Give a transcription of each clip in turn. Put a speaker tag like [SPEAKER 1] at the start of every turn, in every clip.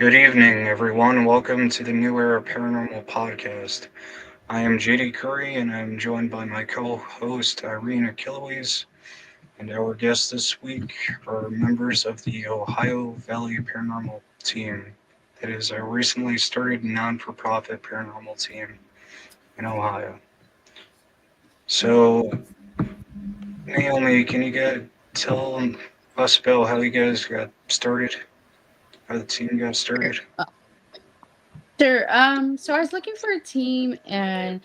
[SPEAKER 1] Good evening, everyone. Welcome to the New Era Paranormal Podcast. I am JD Curry, and I'm joined by my co-host Irene Achilles. And our guests this week are members of the Ohio Valley Paranormal Team. That is a recently started non-for-profit paranormal team in Ohio. So, Naomi, can you tell us about how you guys got started? How the team got started?
[SPEAKER 2] Sure. So I was looking for a team, and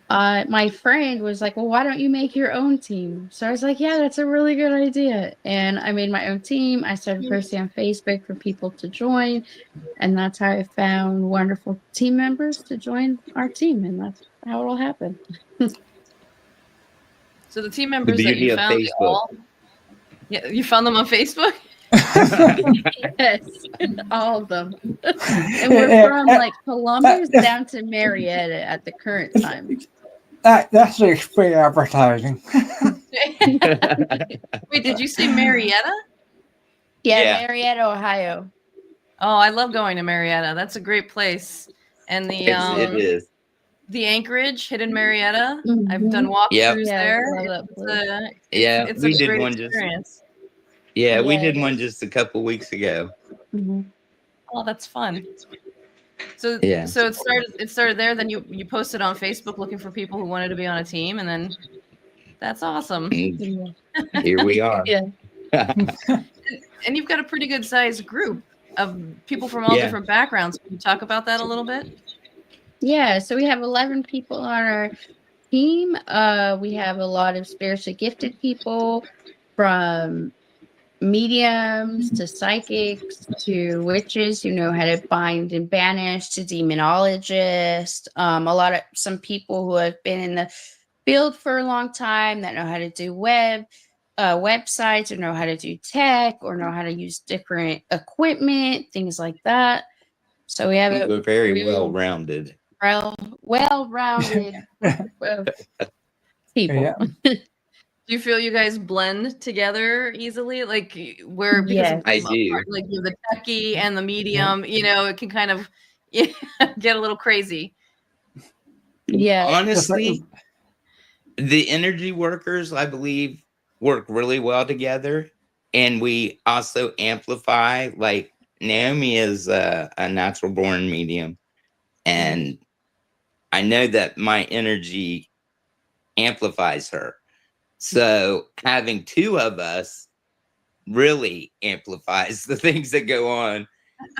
[SPEAKER 2] my friend was like, "Well, why don't you make your own team?" So I was like, "Yeah, that's a really good idea." And I made my own team. I started posting on Facebook for people to join, and that's how I found wonderful team members to join our team, and that's how it all happened.
[SPEAKER 3] So the team
[SPEAKER 4] The
[SPEAKER 3] members that you
[SPEAKER 4] beauty of
[SPEAKER 3] found,
[SPEAKER 4] Facebook.
[SPEAKER 3] you found them on Facebook?
[SPEAKER 2] Yes, all of them. And we're from like Columbus down to Marietta at the current time.
[SPEAKER 5] That's the free advertising.
[SPEAKER 3] Wait, did you say Marietta?
[SPEAKER 2] Yeah, Marietta, Ohio.
[SPEAKER 3] Oh, I love going to Marietta. That's a great place. And
[SPEAKER 4] It is.
[SPEAKER 3] the Anchorage, hidden Marietta.
[SPEAKER 2] Mhm.
[SPEAKER 3] I've done walkthroughs
[SPEAKER 4] Yep.
[SPEAKER 2] Yeah,
[SPEAKER 3] there.
[SPEAKER 2] I love that place.
[SPEAKER 3] It's
[SPEAKER 4] we
[SPEAKER 3] a
[SPEAKER 4] did
[SPEAKER 3] great
[SPEAKER 4] one
[SPEAKER 3] experience.
[SPEAKER 4] we
[SPEAKER 2] Yeah,
[SPEAKER 4] did
[SPEAKER 2] it
[SPEAKER 4] one
[SPEAKER 2] is.
[SPEAKER 4] just a couple weeks ago.
[SPEAKER 2] Mhm.
[SPEAKER 3] Oh, that's fun. So
[SPEAKER 4] Yeah.
[SPEAKER 3] so it started there. Then you posted on Facebook looking for people who wanted to be on a team, and then that's awesome.
[SPEAKER 4] And
[SPEAKER 2] Yeah.
[SPEAKER 4] here we are.
[SPEAKER 2] Yeah.
[SPEAKER 3] And you've got a pretty good sized group of people from all
[SPEAKER 4] Yeah.
[SPEAKER 3] different backgrounds. Can you talk about that a little bit?
[SPEAKER 2] Yeah, so we have 11 people on our team. We have a lot of spiritually gifted people, from mediums to psychics to witches who know how to bind and banish to demonologists. Some people who have been in the field for a long time that know how to do websites, or know how to do tech, or know how to use different equipment, things like that. So we have a
[SPEAKER 4] We're very
[SPEAKER 2] real
[SPEAKER 4] well rounded.
[SPEAKER 2] well-rounded group of people.
[SPEAKER 5] Yeah.
[SPEAKER 3] Do you feel you guys blend together easily? Like where because
[SPEAKER 2] Yes.
[SPEAKER 4] I do.
[SPEAKER 3] like you're the techie and the medium, it can kind of get a little crazy.
[SPEAKER 2] Yeah.
[SPEAKER 4] Honestly, the energy workers, I believe, work really well together. And we also amplify. Like Naomi is a natural born medium. And I know that my energy amplifies her. So having two of us really amplifies the things that go on.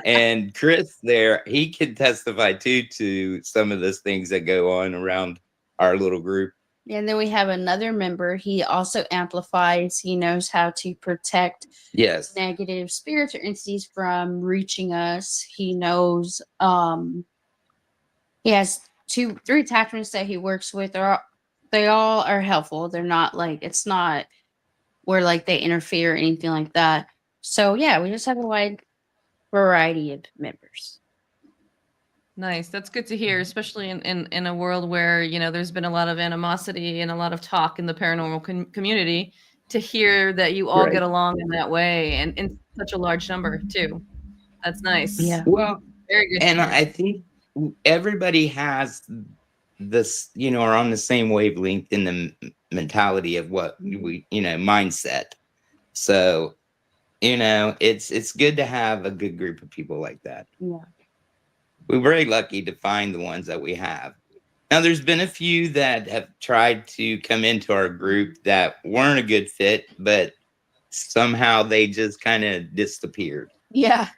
[SPEAKER 4] And Chris there, he can testify too to some of those things that go on around our little group.
[SPEAKER 2] And then we have another member. He also amplifies. He knows how to protect
[SPEAKER 4] Yes.
[SPEAKER 2] negative spirits or entities from reaching us. He knows he has three attachments that he works with. They all are helpful. They're not like, it's not where like they interfere or anything like that. So yeah, we just have a wide variety of members.
[SPEAKER 3] Nice. That's good to hear, especially in a world where, there's been a lot of animosity and a lot of talk in the paranormal community. To hear that you all
[SPEAKER 4] Right.
[SPEAKER 3] get along in that way and in such a large number too. That's nice.
[SPEAKER 2] Yeah.
[SPEAKER 4] Well,
[SPEAKER 3] Very good.
[SPEAKER 4] and I think everybody has this, are on the same wavelength in the mentality of what we, mindset. So, it's good to have a good group of people like that.
[SPEAKER 2] Yeah.
[SPEAKER 4] We're very lucky to find the ones that we have. Now, there's been a few that have tried to come into our group that weren't a good fit, but somehow they just kind of disappeared.
[SPEAKER 2] Yeah.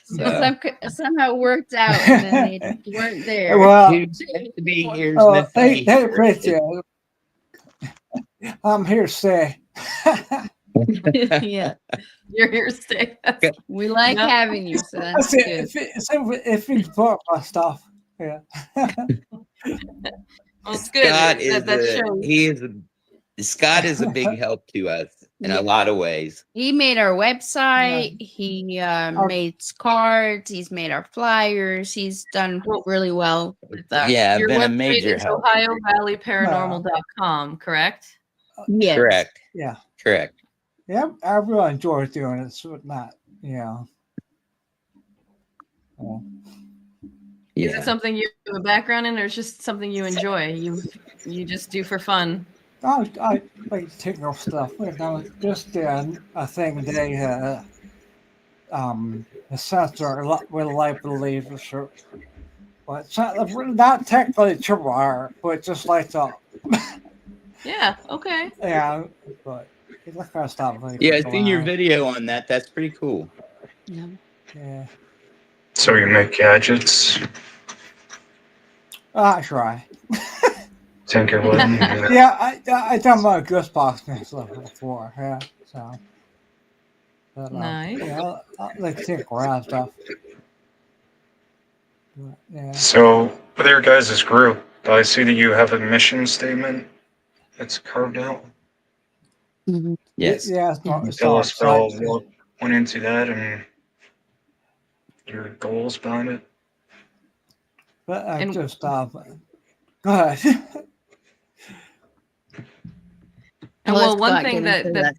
[SPEAKER 2] Somehow worked out, and then they weren't there.
[SPEAKER 5] Well,
[SPEAKER 4] Who's meant to be here is
[SPEAKER 5] oh,
[SPEAKER 4] meant to
[SPEAKER 5] hey,
[SPEAKER 4] be
[SPEAKER 5] hey,
[SPEAKER 4] here.
[SPEAKER 5] Rachel. I'm here to say.
[SPEAKER 2] Yeah.
[SPEAKER 3] You're here to stay.
[SPEAKER 2] We like
[SPEAKER 3] Yep.
[SPEAKER 2] having you, so that's good.
[SPEAKER 5] If you bought my stuff, yeah.
[SPEAKER 3] Well, it's good.
[SPEAKER 4] Scott is a big help to us in a lot of ways.
[SPEAKER 2] He made our website. He made cards. He's made our flyers. He's done really well with that.
[SPEAKER 4] Yeah,
[SPEAKER 3] Your
[SPEAKER 4] been a
[SPEAKER 3] website
[SPEAKER 4] major
[SPEAKER 3] is
[SPEAKER 4] help.
[SPEAKER 3] OhioValleyParanormal.com, correct?
[SPEAKER 2] Yes.
[SPEAKER 4] Correct.
[SPEAKER 5] Yeah.
[SPEAKER 4] Correct.
[SPEAKER 5] Yeah, I really enjoy doing it. So not,
[SPEAKER 3] Is
[SPEAKER 4] Yeah.
[SPEAKER 3] it something you have a background in, or it's just something you enjoy? You just do for fun?
[SPEAKER 5] I like technical stuff. Just a thing they a sensor with light believers, or well, it's not technically triple R, but just lights up.
[SPEAKER 3] Yeah. Okay.
[SPEAKER 5] Yeah, but that kind of stuff. Like
[SPEAKER 4] Yeah, I
[SPEAKER 5] triple
[SPEAKER 4] seen your
[SPEAKER 5] R.
[SPEAKER 4] video on that. That's pretty cool.
[SPEAKER 2] No.
[SPEAKER 5] Yeah,
[SPEAKER 1] So you make gadgets,
[SPEAKER 5] I try.
[SPEAKER 1] tinker with them.
[SPEAKER 5] Yeah, I done my Ghostbox and stuff before. Yeah, so. But,
[SPEAKER 3] Nice.
[SPEAKER 5] yeah, I like think around stuff. But, yeah.
[SPEAKER 1] So, with your guys' group, I see that you have a mission statement that's carved out.
[SPEAKER 2] Mhm.
[SPEAKER 4] Yes.
[SPEAKER 5] Yeah,
[SPEAKER 1] Can you
[SPEAKER 5] it's
[SPEAKER 1] tell
[SPEAKER 5] on
[SPEAKER 1] us about
[SPEAKER 5] site.
[SPEAKER 1] what went into that and your goals behind it?
[SPEAKER 5] But I
[SPEAKER 3] And-
[SPEAKER 5] just go ahead.
[SPEAKER 3] And
[SPEAKER 2] Let's
[SPEAKER 3] well, one
[SPEAKER 2] not
[SPEAKER 3] thing
[SPEAKER 2] get into
[SPEAKER 3] that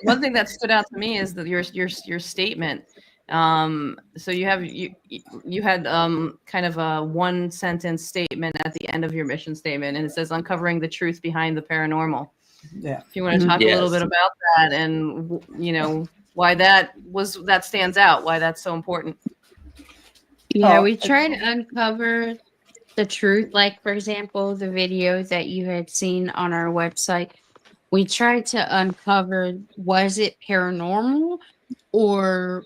[SPEAKER 3] one thing that stood out to me is that your statement. So you had kind of a one sentence statement at the end of your mission statement, and it says uncovering the truth behind the paranormal.
[SPEAKER 5] Yeah.
[SPEAKER 3] If you want to talk a little
[SPEAKER 4] Yes.
[SPEAKER 3] bit about that, and why that stands out, why that's so important.
[SPEAKER 2] Yeah,
[SPEAKER 5] Oh,
[SPEAKER 2] we try to uncover the truth. Like, for example, the video that you had seen on our website, we tried to uncover, was it paranormal or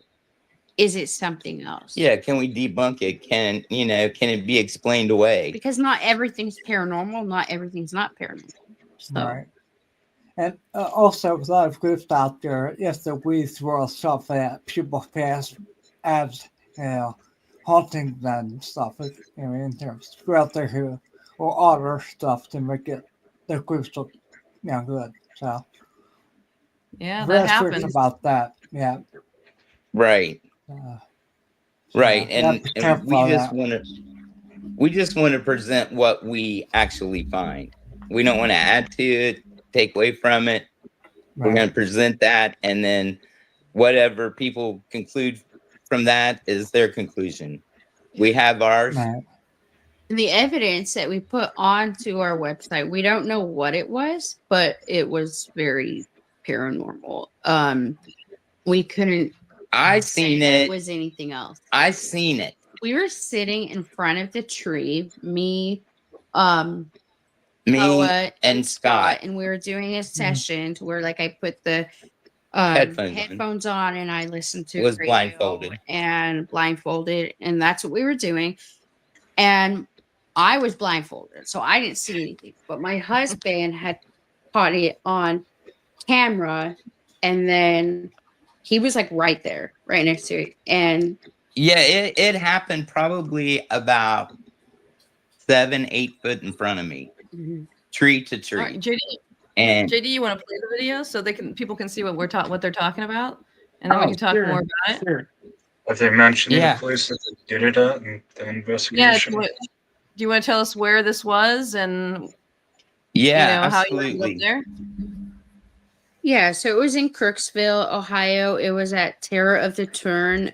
[SPEAKER 2] is it something else?
[SPEAKER 4] Yeah, can we debunk it? Can it be explained away?
[SPEAKER 2] Because not everything's paranormal, not everything's not paranormal. So,
[SPEAKER 5] right. And also, a lot of groups out there, if the weeds were stuff that people pass as, haunting and stuff, in terms out there who, or other stuff to make it the groups look, good. So,
[SPEAKER 3] Yeah,
[SPEAKER 5] very
[SPEAKER 3] that
[SPEAKER 5] strict
[SPEAKER 3] happens.
[SPEAKER 5] about that. Yeah.
[SPEAKER 4] Right.
[SPEAKER 5] Uh,
[SPEAKER 4] Right.
[SPEAKER 5] you have to be careful
[SPEAKER 4] we
[SPEAKER 5] of
[SPEAKER 4] just
[SPEAKER 5] that.
[SPEAKER 4] want to present what we actually find. We don't want to add to it, take away from it. We're
[SPEAKER 5] Right.
[SPEAKER 4] going to present that, and then whatever people conclude from that is their conclusion. We have ours.
[SPEAKER 5] Right.
[SPEAKER 2] the evidence that we put onto our website, we don't know what it was, but it was very paranormal. We couldn't
[SPEAKER 4] I
[SPEAKER 2] say
[SPEAKER 4] seen
[SPEAKER 2] that
[SPEAKER 4] it.
[SPEAKER 2] it was anything else.
[SPEAKER 4] I seen it.
[SPEAKER 2] We were sitting in front of the tree, me,
[SPEAKER 4] Me
[SPEAKER 2] Noah,
[SPEAKER 4] and Scott.
[SPEAKER 2] and we were doing a session to where, like, I put the
[SPEAKER 4] Headphones
[SPEAKER 2] on and I listened to
[SPEAKER 4] Was
[SPEAKER 2] radio
[SPEAKER 4] blindfolded.
[SPEAKER 2] and blindfolded, and that's what we were doing. And I was blindfolded, so I didn't see anything. But my husband had caught it on camera, and then he was like right there, right next to it. And
[SPEAKER 4] Yeah, it happened probably about 7-8 foot in front of me, tree to tree.
[SPEAKER 3] All right, JD,
[SPEAKER 4] And
[SPEAKER 3] you want to play the video so people can see what they're talking about, and then we can talk
[SPEAKER 4] sure,
[SPEAKER 3] more about it.
[SPEAKER 4] Sure.
[SPEAKER 1] Have they mentioned
[SPEAKER 4] Yeah.
[SPEAKER 1] the place that they did it at and the
[SPEAKER 3] Yeah.
[SPEAKER 1] investigation?
[SPEAKER 3] Do you want to tell us where this was and
[SPEAKER 4] Yeah,
[SPEAKER 3] how you ended up
[SPEAKER 4] absolutely.
[SPEAKER 3] there?
[SPEAKER 2] yeah, so it was in Crooksville, Ohio. It was at Terror of the Turn.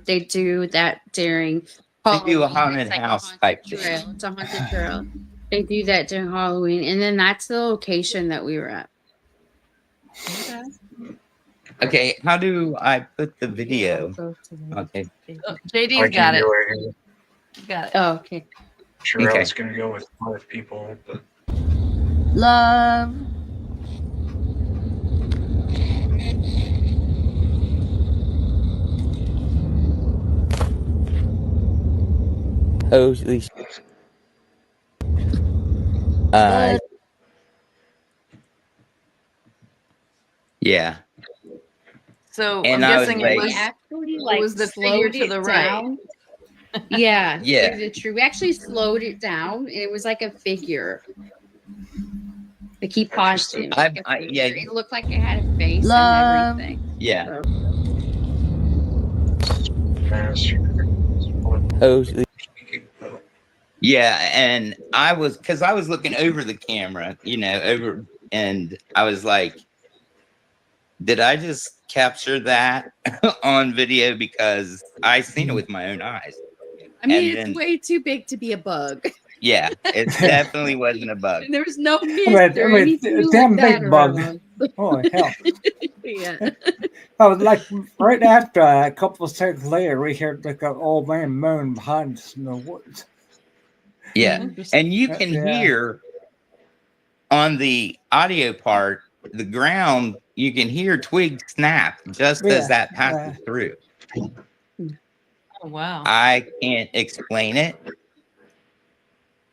[SPEAKER 2] They do that during
[SPEAKER 4] They do a
[SPEAKER 2] Halloween.
[SPEAKER 4] haunted
[SPEAKER 2] It's like a
[SPEAKER 4] house
[SPEAKER 2] haunted
[SPEAKER 4] type
[SPEAKER 2] trail.
[SPEAKER 4] thing.
[SPEAKER 2] It's a haunted trail. They do that during Halloween, and then that's the location that we were at.
[SPEAKER 3] Okay.
[SPEAKER 4] Okay, how do I put the video?
[SPEAKER 2] Go to the-
[SPEAKER 4] Okay.
[SPEAKER 3] Oh,
[SPEAKER 1] I
[SPEAKER 3] JD's
[SPEAKER 1] can
[SPEAKER 3] got it.
[SPEAKER 1] do it here.
[SPEAKER 3] Got it.
[SPEAKER 2] Oh, okay.
[SPEAKER 1] Sure, I
[SPEAKER 4] Okay.
[SPEAKER 1] was going to go with 5 people, but
[SPEAKER 2] Love.
[SPEAKER 4] Holy sh- yeah.
[SPEAKER 3] So
[SPEAKER 4] And
[SPEAKER 3] I'm
[SPEAKER 4] I was
[SPEAKER 3] guessing
[SPEAKER 4] like-
[SPEAKER 3] it
[SPEAKER 2] We
[SPEAKER 3] was
[SPEAKER 2] actually
[SPEAKER 3] was the figure
[SPEAKER 2] slowed
[SPEAKER 3] to the
[SPEAKER 2] it
[SPEAKER 3] right.
[SPEAKER 2] down. Yeah,
[SPEAKER 4] Yeah.
[SPEAKER 2] the tree. We actually slowed it down, and it was like a figure. They keep paused it.
[SPEAKER 4] yeah.
[SPEAKER 2] It looked like it had a face
[SPEAKER 3] Love.
[SPEAKER 2] and everything.
[SPEAKER 4] Yeah.
[SPEAKER 1] Holy.
[SPEAKER 4] Yeah, and I was looking over the camera, over, and I was like, did I just capture that on video because I seen it with my own eyes.
[SPEAKER 2] I mean,
[SPEAKER 4] And
[SPEAKER 2] it's
[SPEAKER 4] then-
[SPEAKER 2] way too big to be a bug.
[SPEAKER 4] Yeah, it definitely wasn't a bug.
[SPEAKER 2] And there was no mist
[SPEAKER 5] mean,
[SPEAKER 2] or anything
[SPEAKER 5] damn
[SPEAKER 2] like that
[SPEAKER 5] big bug.
[SPEAKER 2] around.
[SPEAKER 5] Holy hell.
[SPEAKER 2] Yeah.
[SPEAKER 5] I was like, right after a couple of seconds later, we heard like an old man moan behind us in the woods.
[SPEAKER 4] Yeah, and you can
[SPEAKER 5] Yeah.
[SPEAKER 4] hear on the audio part, the ground, you can hear twigs snap just as
[SPEAKER 5] Yeah,
[SPEAKER 4] that passes through.
[SPEAKER 3] Oh, wow.
[SPEAKER 4] I can't explain it.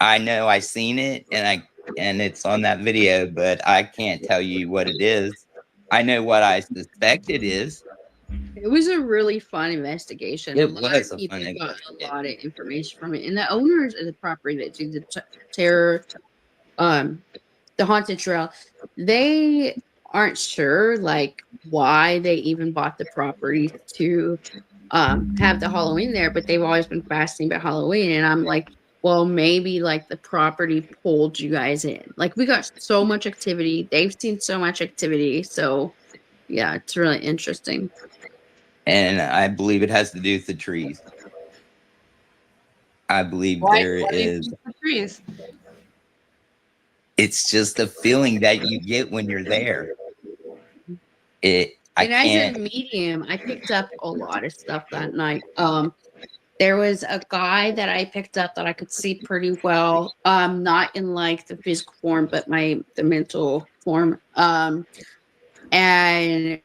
[SPEAKER 4] I know I seen it and it's on that video, but I can't tell you what it is. I know what I suspect it is.
[SPEAKER 2] It was a really fun investigation.
[SPEAKER 4] It
[SPEAKER 2] A lot
[SPEAKER 4] was
[SPEAKER 2] of
[SPEAKER 4] a
[SPEAKER 2] people
[SPEAKER 4] fun
[SPEAKER 2] got a lot of information from it. And the owners of the property that do the terror, the haunted trail, they aren't sure like why they even bought the property to have the Halloween there, but they've always been fascinated about Halloween. And I'm like, well, maybe like the property pulled you guys in. Like we got so much activity. They've seen so much activity. So yeah, it's really interesting.
[SPEAKER 4] And I believe it has to do with the trees. I believe
[SPEAKER 3] Why
[SPEAKER 4] there
[SPEAKER 3] do you
[SPEAKER 4] is.
[SPEAKER 3] think the trees?
[SPEAKER 4] It's just a feeling that you get when you're there. I
[SPEAKER 2] And as a
[SPEAKER 4] can't.
[SPEAKER 2] medium, I picked up a lot of stuff that night. There was a guy that I picked up that I could see pretty well. Not in like the physical form, but the mental form. And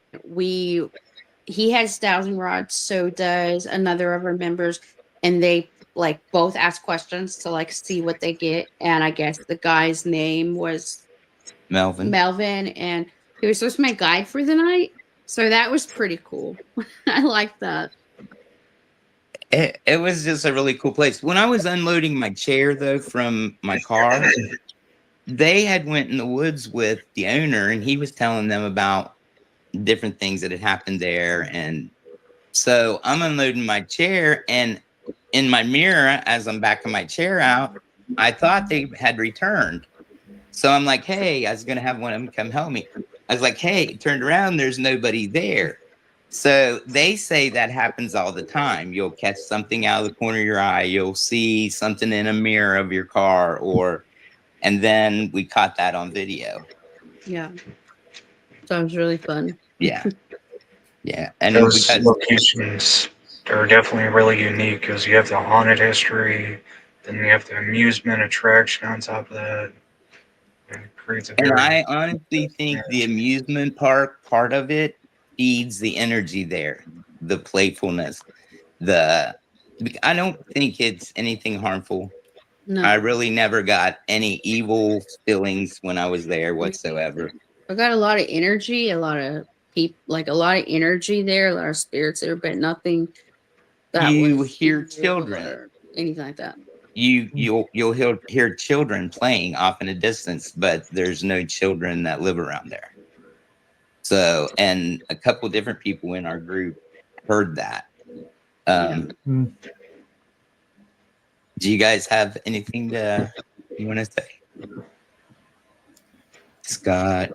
[SPEAKER 2] he has dowsing rods, so does another of our members, and they like both ask questions to like see what they get. And I guess the guy's name was
[SPEAKER 4] Melvin.
[SPEAKER 2] and he was supposed to be my guide for the night. So that was pretty cool. I like that.
[SPEAKER 4] It was just a really cool place. When I was unloading my chair though from my car, they had went in the woods with the owner and he was telling them about different things that had happened there. And so I'm unloading my chair and in my mirror, as I'm backing my chair out, I thought they had returned. So I'm like, hey, I was going to have one of them come help me. I was like, hey, turned around, there's nobody there. So they say that happens all the time. You'll catch something out of the corner of your eye. You'll see something in a mirror of your car and then we caught that on video.
[SPEAKER 2] Yeah. So it was really fun.
[SPEAKER 4] Yeah. Yeah. And
[SPEAKER 1] Those
[SPEAKER 4] because
[SPEAKER 1] locations are definitely really unique because you have the haunted history, then you have the amusement attraction on top of that. And it creates a
[SPEAKER 4] and
[SPEAKER 1] very
[SPEAKER 4] I honestly think the amusement park part of it feeds the energy there, the playfulness, I don't think it's anything harmful.
[SPEAKER 2] No,
[SPEAKER 4] I really never got any evil feelings when I was there whatsoever.
[SPEAKER 2] I got a lot of energy, a lot of people, like a lot of energy there, a lot of spirits there, but nothing that
[SPEAKER 4] You
[SPEAKER 2] was
[SPEAKER 4] hear
[SPEAKER 2] evil
[SPEAKER 4] children.
[SPEAKER 2] or anything like that.
[SPEAKER 4] You'll hear children playing off in a distance, but there's no children that live around there. So, and a couple different people in our group heard that.
[SPEAKER 5] Mm.
[SPEAKER 4] Do you guys have anything you want to say? Scott.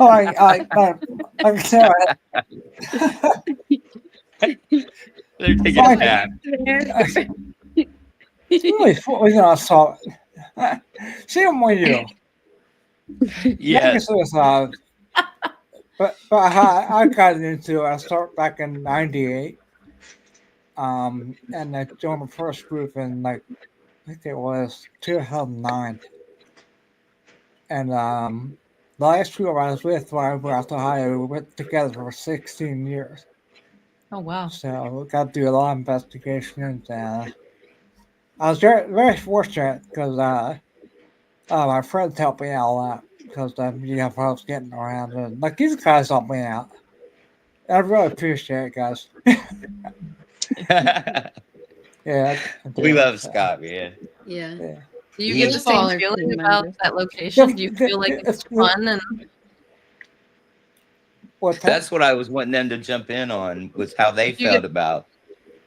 [SPEAKER 5] Oh, I can tell.
[SPEAKER 4] They're taking a nap.
[SPEAKER 5] It's really funny when I saw it. Same with you.
[SPEAKER 4] Yes.
[SPEAKER 5] But I got into it. I started back in '98. And I joined the first group in like I think it was 2009. And the last group I was with when I moved out to Ohio, we went together for 16 years.
[SPEAKER 3] Oh, wow.
[SPEAKER 5] So we got to do a lot of investigations. And I was very, very fortunate because my friends helped me out a lot because I was getting around. And like these guys helped me out. I really appreciate it, guys. Yeah.
[SPEAKER 4] We love Scott, man.
[SPEAKER 2] Yeah.
[SPEAKER 5] Yeah.
[SPEAKER 3] Do you
[SPEAKER 4] He
[SPEAKER 3] get the
[SPEAKER 4] is-
[SPEAKER 3] same
[SPEAKER 2] Smaller
[SPEAKER 3] feeling
[SPEAKER 2] team
[SPEAKER 3] about
[SPEAKER 2] members.
[SPEAKER 3] that location? Do you feel like it's fun? And
[SPEAKER 5] What's that?
[SPEAKER 4] That's what I was wanting them to jump in on was how they
[SPEAKER 3] You
[SPEAKER 4] felt
[SPEAKER 3] get-
[SPEAKER 4] about.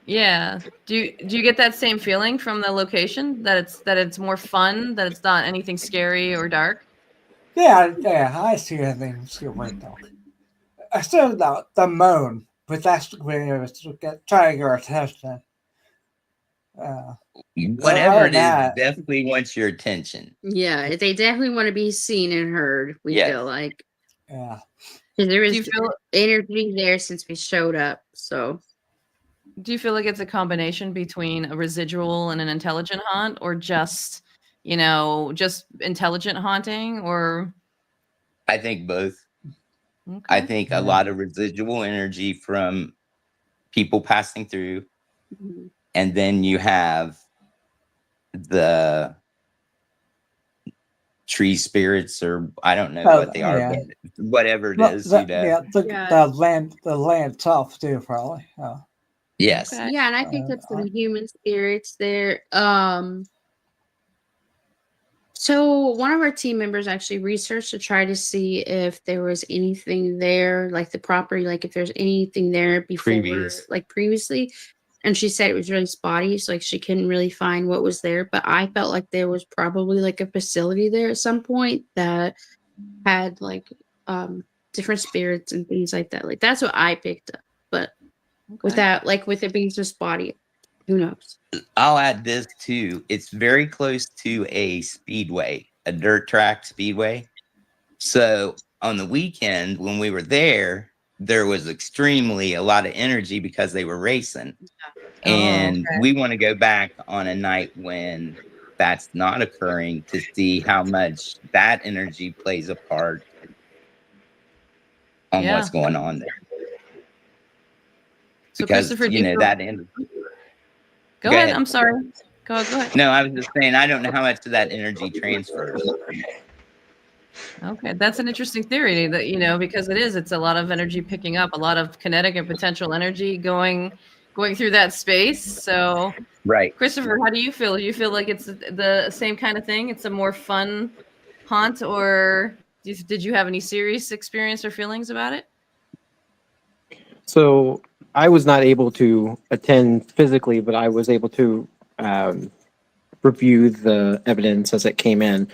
[SPEAKER 3] yeah, do you get that same feeling from the location that it's more fun, that it's not anything scary or dark?
[SPEAKER 5] Yeah, I see everything. See right though. I said the moon, but that's when it was to try to get your attention.
[SPEAKER 4] Whatever it is,
[SPEAKER 5] that.
[SPEAKER 4] definitely wants your attention.
[SPEAKER 2] Yeah, they definitely want to be seen and heard. We
[SPEAKER 4] Yes.
[SPEAKER 2] feel like
[SPEAKER 5] Yeah.
[SPEAKER 2] 'cause there
[SPEAKER 3] Do you
[SPEAKER 2] is
[SPEAKER 3] feel
[SPEAKER 2] energy there since we showed up. So
[SPEAKER 3] do you feel like it's a combination between a residual and an intelligent haunt, or just, just intelligent haunting, or
[SPEAKER 4] I think both. I
[SPEAKER 3] okay.
[SPEAKER 4] think
[SPEAKER 5] Yeah.
[SPEAKER 4] a lot of residual energy from people passing through,
[SPEAKER 2] mhm.
[SPEAKER 4] and then you have the tree spirits, or I don't know what they are,
[SPEAKER 5] Yeah.
[SPEAKER 4] but whatever it
[SPEAKER 5] Well,
[SPEAKER 4] is,
[SPEAKER 5] yeah,
[SPEAKER 2] Yeah.
[SPEAKER 5] the land itself too, probably.
[SPEAKER 4] yes.
[SPEAKER 3] Okay.
[SPEAKER 2] Yeah, and I picked up some human spirits there. So one of our team members actually researched to try to see if there was anything there, like the property, like if there's anything there before,
[SPEAKER 4] Previous.
[SPEAKER 2] like previously. And she said it was really spotty, so like she couldn't really find what was there. But I felt like there was probably like a facility there at some point that had like different spirits and things like that. Like that's what I picked up. But with
[SPEAKER 3] Okay.
[SPEAKER 2] that, like with it being so spotty, who knows?
[SPEAKER 4] I'll add this too. It's very close to a speedway, a dirt track speedway. So on the weekend when we were there was extremely a lot of energy because they were racing. And
[SPEAKER 3] okay.
[SPEAKER 4] we want to go back on a night when that's not occurring to see how much that energy plays a part on
[SPEAKER 3] Yeah.
[SPEAKER 4] what's going on there.
[SPEAKER 3] So
[SPEAKER 4] Because,
[SPEAKER 3] Christopher, do you feel,
[SPEAKER 4] that energy.
[SPEAKER 3] go
[SPEAKER 4] Go
[SPEAKER 3] ahead.
[SPEAKER 4] ahead.
[SPEAKER 3] I'm sorry. Go ahead.
[SPEAKER 4] No, I was just saying, I don't know how much of that energy transfers.
[SPEAKER 3] Okay, that's an interesting theory that, because it's a lot of energy picking up, a lot of kinetic and potential energy going through that space. So,
[SPEAKER 4] Right.
[SPEAKER 3] Christopher, how do you feel? Do you feel like it's the same kind of thing? It's a more fun haunt, or did you have any serious experience or feelings about it?
[SPEAKER 6] So I was not able to attend physically, but I was able to review the evidence as it came in.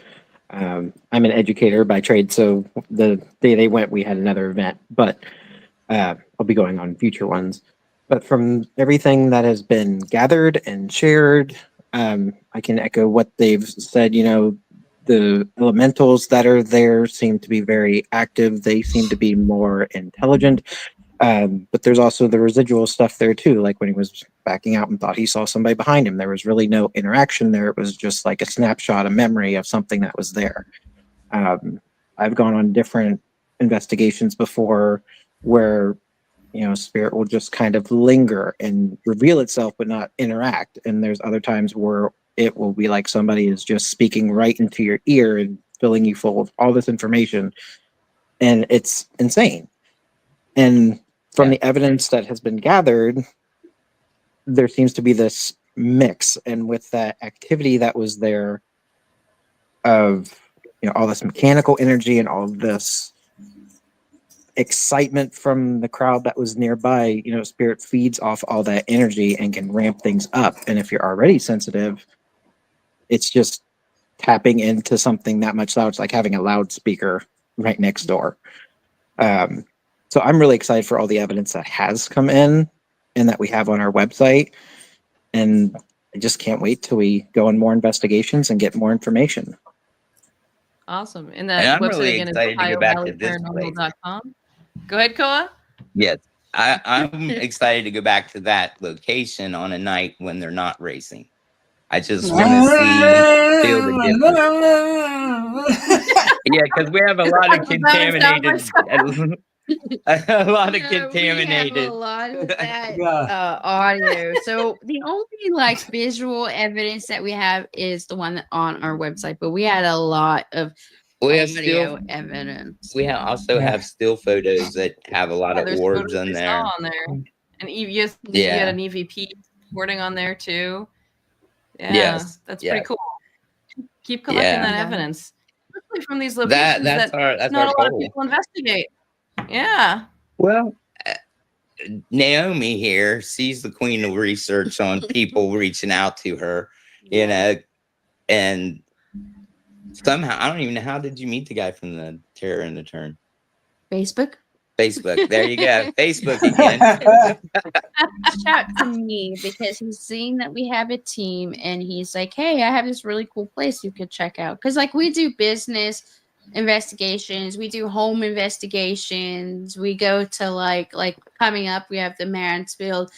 [SPEAKER 6] I'm an educator by trade, so the day they went, we had another event, but I'll be going on future ones. But from everything that has been gathered and shared, I can echo what they've said. The elementals that are there seem to be very active. They seem to be more intelligent. But there's also the residual stuff there too. Like when he was backing out and thought he saw somebody behind him, there was really no interaction there. It was just like a snapshot, a memory of something that was there. I've gone on different investigations before where spirit will just kind of linger and reveal itself but not interact. And there's other times where it will be like somebody is just speaking right into your ear and filling you full of all this information, and it's insane. And from the evidence that has been gathered, there seems to be this mix. And with that activity that was there of all this mechanical energy and all of this excitement from the crowd that was nearby, spirit feeds off all that energy and can ramp things up. And if you're already sensitive, it's just tapping into something that much loud. It's like having a loudspeaker right next door. So I'm really excited for all the evidence that has come in and that we have on our website. And I just can't wait till we go on more investigations and get more information.
[SPEAKER 3] Awesome. And
[SPEAKER 4] And
[SPEAKER 3] that
[SPEAKER 4] I'm
[SPEAKER 3] website
[SPEAKER 4] really
[SPEAKER 3] again is
[SPEAKER 4] excited to go back to this place.
[SPEAKER 3] OhioValleyParanormal.com. Go ahead, Koa.
[SPEAKER 4] Yes. I'm excited to go back to that location on a night when they're not racing. I just want to feel the difference. Yeah, because we have a lot of contaminated, a lot of
[SPEAKER 2] We have
[SPEAKER 4] contaminated.
[SPEAKER 2] a lot of that
[SPEAKER 5] Yeah.
[SPEAKER 2] audio. So the only like visual evidence that we have is the one on our website, but we had a lot of
[SPEAKER 4] We have
[SPEAKER 2] audio
[SPEAKER 4] still,
[SPEAKER 2] evidence.
[SPEAKER 4] we also have still photos that have a lot of
[SPEAKER 3] There's
[SPEAKER 4] orbs
[SPEAKER 3] photos
[SPEAKER 4] on
[SPEAKER 3] I saw
[SPEAKER 4] there.
[SPEAKER 3] on there. And you had
[SPEAKER 4] Yeah.
[SPEAKER 3] an EVP recording on there too. Yeah,
[SPEAKER 4] Yes.
[SPEAKER 3] that's
[SPEAKER 4] Yes.
[SPEAKER 3] pretty cool. Keep collecting
[SPEAKER 4] Yeah.
[SPEAKER 3] that
[SPEAKER 2] Yeah.
[SPEAKER 3] evidence, especially from these locations
[SPEAKER 4] That's
[SPEAKER 3] that not
[SPEAKER 4] our
[SPEAKER 3] a lot of
[SPEAKER 4] goal.
[SPEAKER 3] people investigate. Yeah.
[SPEAKER 4] Well, Naomi here, she's the queen of research on people reaching out to her, and somehow I don't even know, how did you meet the guy from the Terror and the Turn?
[SPEAKER 2] Facebook.
[SPEAKER 4] Facebook. There you go. Facebook again.
[SPEAKER 2] Reached out to me because he's seen that we have a team and he's like, hey, I have this really cool place you could check out. Because like we do business investigations, we do home investigations, we go to like coming up, we have the Mansfield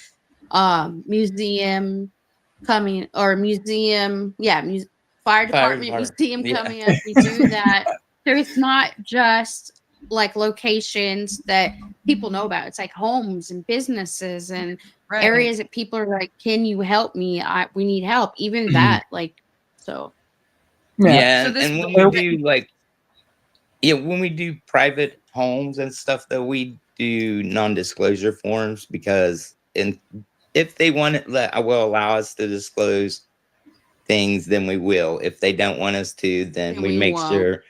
[SPEAKER 2] museum coming, or museum, fire department museum
[SPEAKER 4] Yeah.
[SPEAKER 2] coming up. We do that. So it's not just like locations that people know about. It's like homes and businesses and
[SPEAKER 3] Right.
[SPEAKER 2] areas that people are like, can you help me? We need help. Even that, like, so.
[SPEAKER 4] Yeah,
[SPEAKER 3] So this-
[SPEAKER 4] and when we do when we do private homes and stuff, though, we do non-disclosure forms because if they want it, will allow us to disclose things, then we will. If they don't want us to, then
[SPEAKER 2] And
[SPEAKER 4] we
[SPEAKER 2] we
[SPEAKER 4] make
[SPEAKER 2] won't.
[SPEAKER 4] sure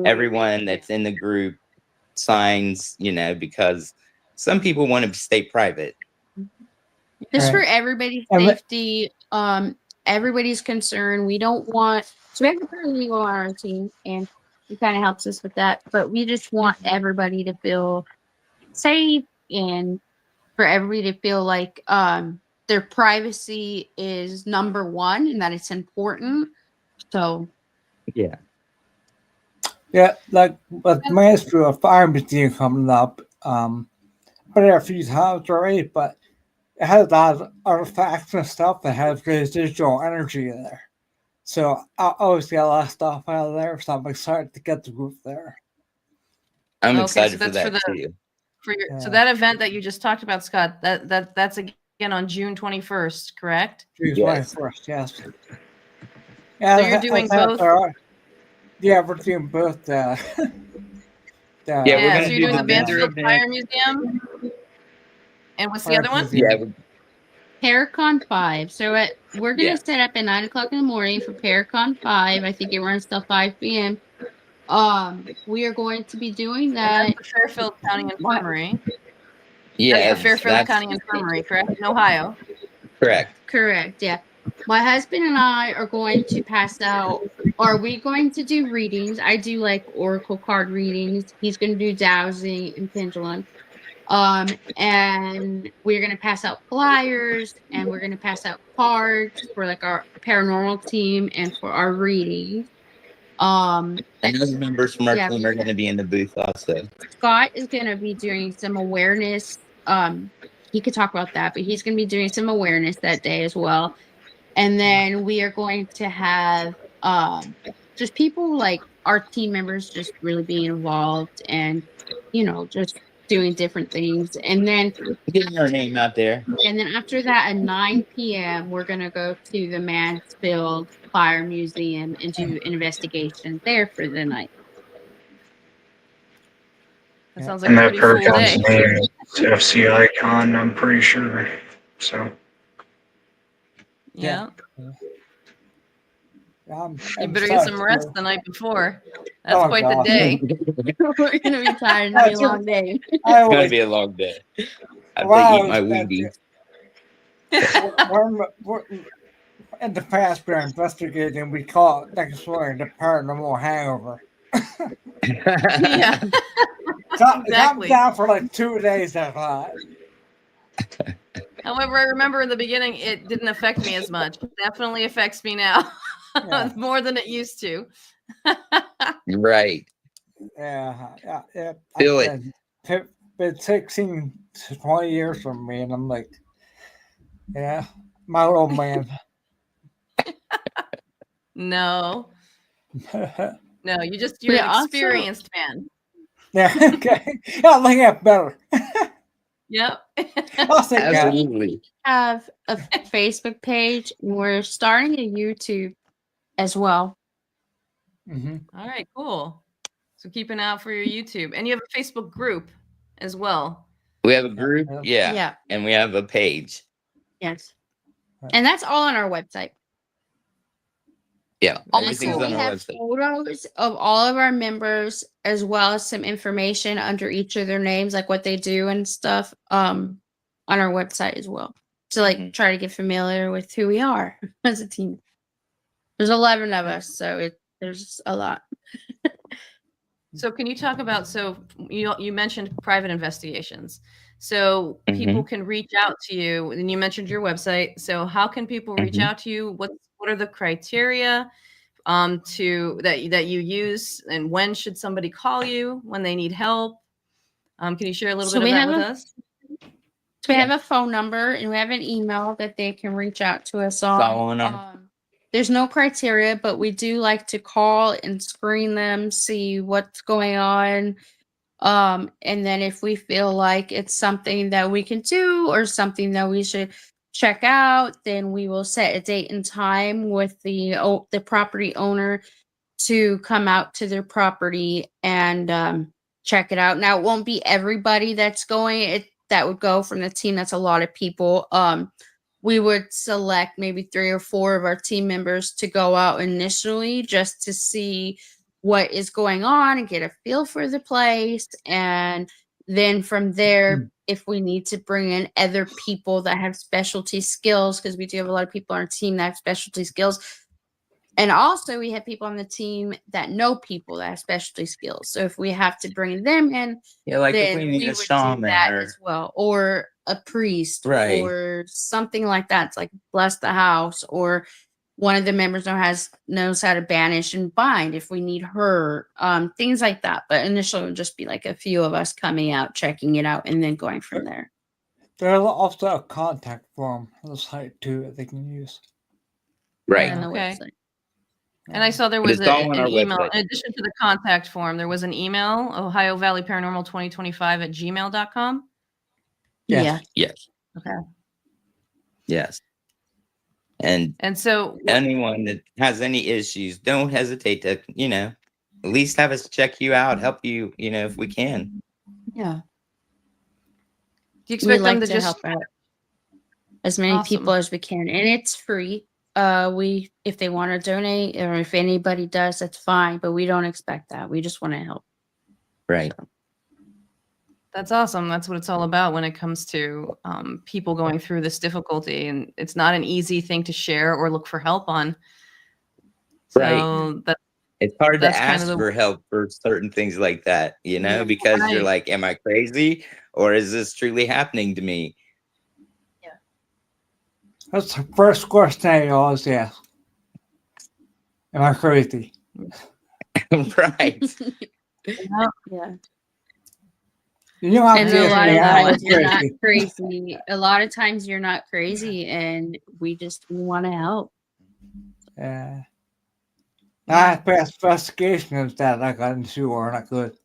[SPEAKER 4] everyone that's in the group signs, because some people want to stay private.
[SPEAKER 2] Just for
[SPEAKER 5] Right.
[SPEAKER 2] everybody's
[SPEAKER 5] And we-
[SPEAKER 2] safety, everybody's concern. We don't want, so we have a paralegal on our team and he kind of helps us with that, but we just want everybody to feel safe and for everybody to feel like their privacy is number one and that it's important. So
[SPEAKER 4] Yeah.
[SPEAKER 5] Yeah, like with Mansfield Fire Museum coming up, been there a few times already, but it has a lot of artifacts and stuff that has residual energy in there. So I always get a lot of stuff out of there, so I'm excited to get the group there.
[SPEAKER 4] I'm
[SPEAKER 3] Okay,
[SPEAKER 4] excited
[SPEAKER 3] so
[SPEAKER 4] for
[SPEAKER 3] that's
[SPEAKER 4] that
[SPEAKER 3] for the-
[SPEAKER 4] too.
[SPEAKER 3] So
[SPEAKER 5] Yeah.
[SPEAKER 3] that event that you just talked about, Scott, that's again on June 21st, correct?
[SPEAKER 5] June
[SPEAKER 4] Yes.
[SPEAKER 5] 21st, yes. Yeah,
[SPEAKER 3] So you're doing both?
[SPEAKER 5] Yeah, we're doing both.
[SPEAKER 4] Yeah, we're
[SPEAKER 3] Yeah,
[SPEAKER 4] gonna
[SPEAKER 3] so
[SPEAKER 4] do
[SPEAKER 3] you're doing
[SPEAKER 4] the
[SPEAKER 3] the
[SPEAKER 4] vendor
[SPEAKER 3] Mansfield
[SPEAKER 4] event.
[SPEAKER 3] Fire Museum? And what's the other one?
[SPEAKER 4] Yeah,
[SPEAKER 2] Paracon 5. So we're going to
[SPEAKER 4] Yeah.
[SPEAKER 2] set up at 9 o'clock in the morning for Paracon 5. I think it runs till 5 p.m. We are going to be doing
[SPEAKER 3] And
[SPEAKER 2] that.
[SPEAKER 3] that's the Fairfield County Infirmary.
[SPEAKER 4] yeah,
[SPEAKER 3] That's the Fairfield
[SPEAKER 4] that's
[SPEAKER 3] County Infirmary, correct? In Ohio.
[SPEAKER 4] correct.
[SPEAKER 2] Correct, yeah. My husband and I are going to pass out. Are we going to do readings? I do like oracle card readings. He's going to do dowsing and pendulum. And we're going to pass out flyers and we're going to pass out cards for like our paranormal team and for our readings.
[SPEAKER 4] And those members from our
[SPEAKER 2] Yeah.
[SPEAKER 4] team are going to be in the booth also.
[SPEAKER 2] Scott is going to be doing some awareness. He could talk about that, but he's going to be doing some awareness that day as well. And then we are going to have just people like our team members just really being involved and, just doing different things. And then
[SPEAKER 4] Getting our name out there.
[SPEAKER 2] And then after that, at 9 p.m., we're going to go to the Mansfield Fire Museum and do an investigation there for the night.
[SPEAKER 3] That sounds like
[SPEAKER 1] And
[SPEAKER 3] a
[SPEAKER 1] that
[SPEAKER 3] pretty full
[SPEAKER 1] Paragon's
[SPEAKER 3] day.
[SPEAKER 1] name is FC Icon, I'm pretty sure. So,
[SPEAKER 3] Yeah.
[SPEAKER 5] I'm
[SPEAKER 3] You better get
[SPEAKER 5] excited
[SPEAKER 3] some rest
[SPEAKER 5] to-
[SPEAKER 3] the night before. That's
[SPEAKER 5] Oh,
[SPEAKER 3] quite
[SPEAKER 5] God.
[SPEAKER 3] the day.
[SPEAKER 2] We're going to be tired. It'll be a long day.
[SPEAKER 5] I
[SPEAKER 4] It's going to
[SPEAKER 5] always,
[SPEAKER 4] be a long day. I have
[SPEAKER 5] Wow,
[SPEAKER 4] to eat my
[SPEAKER 5] that's
[SPEAKER 4] Wheaties.
[SPEAKER 5] we're, in the past, we're investigating, we call it next morning the paranormal hangover.
[SPEAKER 3] Yeah.
[SPEAKER 5] Got
[SPEAKER 3] Exactly.
[SPEAKER 5] down for like 2 days after that.
[SPEAKER 3] However, I remember in the beginning, it didn't affect me as much. It definitely affects me now
[SPEAKER 5] Yeah.
[SPEAKER 3] more than it used to.
[SPEAKER 4] Right.
[SPEAKER 5] Yeah.
[SPEAKER 4] Feel
[SPEAKER 5] I've been 16 to 20 years from me, and I'm like, yeah, my old man.
[SPEAKER 3] No, no, you're
[SPEAKER 2] We
[SPEAKER 3] an
[SPEAKER 2] also-
[SPEAKER 3] experienced man.
[SPEAKER 5] Yeah, okay. I'll make it better.
[SPEAKER 3] Yep.
[SPEAKER 5] I'll say that.
[SPEAKER 4] Absolutely.
[SPEAKER 2] Have a Facebook page and we're starting a YouTube as well.
[SPEAKER 5] Mhm.
[SPEAKER 3] All right, cool. So keep an eye out for your YouTube. And you have a Facebook group as well.
[SPEAKER 4] We have a group.
[SPEAKER 5] Yeah.
[SPEAKER 4] Yeah. And we have a page.
[SPEAKER 2] Yes.
[SPEAKER 5] Right.
[SPEAKER 2] And that's all on our website.
[SPEAKER 4] Yeah.
[SPEAKER 2] Also,
[SPEAKER 4] Everything's
[SPEAKER 2] we
[SPEAKER 4] on our
[SPEAKER 2] have
[SPEAKER 4] website.
[SPEAKER 2] photos of all of our members as well as some information under each of their names, like what they do and stuff, on our website as well. To like try to get familiar with who we are as a team. There's 11 of us, so there's a lot.
[SPEAKER 3] So can you talk about, so you mentioned private investigations. So people
[SPEAKER 4] Mhm.
[SPEAKER 3] can reach out to you, and you mentioned your website. So how can people reach
[SPEAKER 4] Mhm.
[SPEAKER 3] out to you? What are the criteria to that you use, and when should somebody call you when they need help? Can you share a little
[SPEAKER 2] So
[SPEAKER 3] bit of
[SPEAKER 2] we
[SPEAKER 3] that
[SPEAKER 2] have
[SPEAKER 3] with
[SPEAKER 2] a
[SPEAKER 3] us?
[SPEAKER 2] So we
[SPEAKER 4] Yeah.
[SPEAKER 2] have a phone number and we have an email that they can reach out to us on.
[SPEAKER 4] Call on our
[SPEAKER 2] There's no criteria, but we do like to call and screen them, see what's going on. And then if we feel like it's something that we can do or something that we should check out, then we will set a date and time with the property owner to come out to their property and check it out. Now it won't be everybody that's going. That would go from the team. That's a lot of people. We would select maybe 3 or 4 of our team members to go out initially just to see what is going on and get a feel for the place. And then from there, if we need to bring in other people that have specialty skills, because we do have a lot of people on our team that have specialty skills, and also, we have people on the team that know people that have specialty skills. So if we have to bring them in,
[SPEAKER 4] Yeah, like if
[SPEAKER 2] then
[SPEAKER 4] we need
[SPEAKER 2] we
[SPEAKER 4] a
[SPEAKER 2] would do
[SPEAKER 4] shaman
[SPEAKER 2] that
[SPEAKER 4] or
[SPEAKER 2] as well, or a priest,
[SPEAKER 4] right.
[SPEAKER 2] or something like that. It's like bless the house, or one of the members knows how to banish and bind if we need her, things like that. But initially, it would just be like a few of us coming out, checking it out, and then going from there.
[SPEAKER 5] There's also a contact form on the site too that they can use.
[SPEAKER 4] Right.
[SPEAKER 2] On the
[SPEAKER 3] Okay.
[SPEAKER 2] website.
[SPEAKER 3] And I saw there
[SPEAKER 4] But
[SPEAKER 3] was
[SPEAKER 4] it's all on
[SPEAKER 3] an
[SPEAKER 4] our
[SPEAKER 3] email,
[SPEAKER 4] website.
[SPEAKER 3] in addition to the contact form, there was an email, Ohio Valley Paranormal 2025 at gmail.com.
[SPEAKER 2] Yeah.
[SPEAKER 4] Yes.
[SPEAKER 3] Okay.
[SPEAKER 4] Yes. And
[SPEAKER 3] And so,
[SPEAKER 4] anyone that has any issues, don't hesitate to, at least have us check you out, help you, if we can.
[SPEAKER 2] Yeah.
[SPEAKER 3] do you
[SPEAKER 2] We
[SPEAKER 3] expect them
[SPEAKER 2] like
[SPEAKER 3] to
[SPEAKER 2] to
[SPEAKER 3] just
[SPEAKER 2] help out as many people
[SPEAKER 3] awesome?
[SPEAKER 2] as we can, and it's free. If they want to donate, or if anybody does, that's fine, but we don't expect that. We just want to help.
[SPEAKER 4] Right.
[SPEAKER 3] That's awesome. That's what it's all about when it comes to people going through this difficulty, and it's not an easy thing to share or look for help on.
[SPEAKER 4] Right.
[SPEAKER 3] So
[SPEAKER 4] It's hard to
[SPEAKER 3] that's kind of
[SPEAKER 4] ask
[SPEAKER 3] the
[SPEAKER 4] for help for certain things like that,
[SPEAKER 2] Yeah.
[SPEAKER 4] because you're
[SPEAKER 3] right.
[SPEAKER 4] like, am I crazy or is this truly happening to me?
[SPEAKER 5] That's the first question I always ask. Am I crazy?
[SPEAKER 4] Right.
[SPEAKER 2] Yeah.
[SPEAKER 5] You don't have
[SPEAKER 2] And
[SPEAKER 5] to
[SPEAKER 2] a
[SPEAKER 5] ask
[SPEAKER 2] lot
[SPEAKER 5] me.
[SPEAKER 2] of
[SPEAKER 5] Am I
[SPEAKER 2] times you're not
[SPEAKER 5] crazy?
[SPEAKER 2] crazy. A lot of times you're not crazy, and we want to help.
[SPEAKER 5] Yeah. I passed investigations that I got into are not good.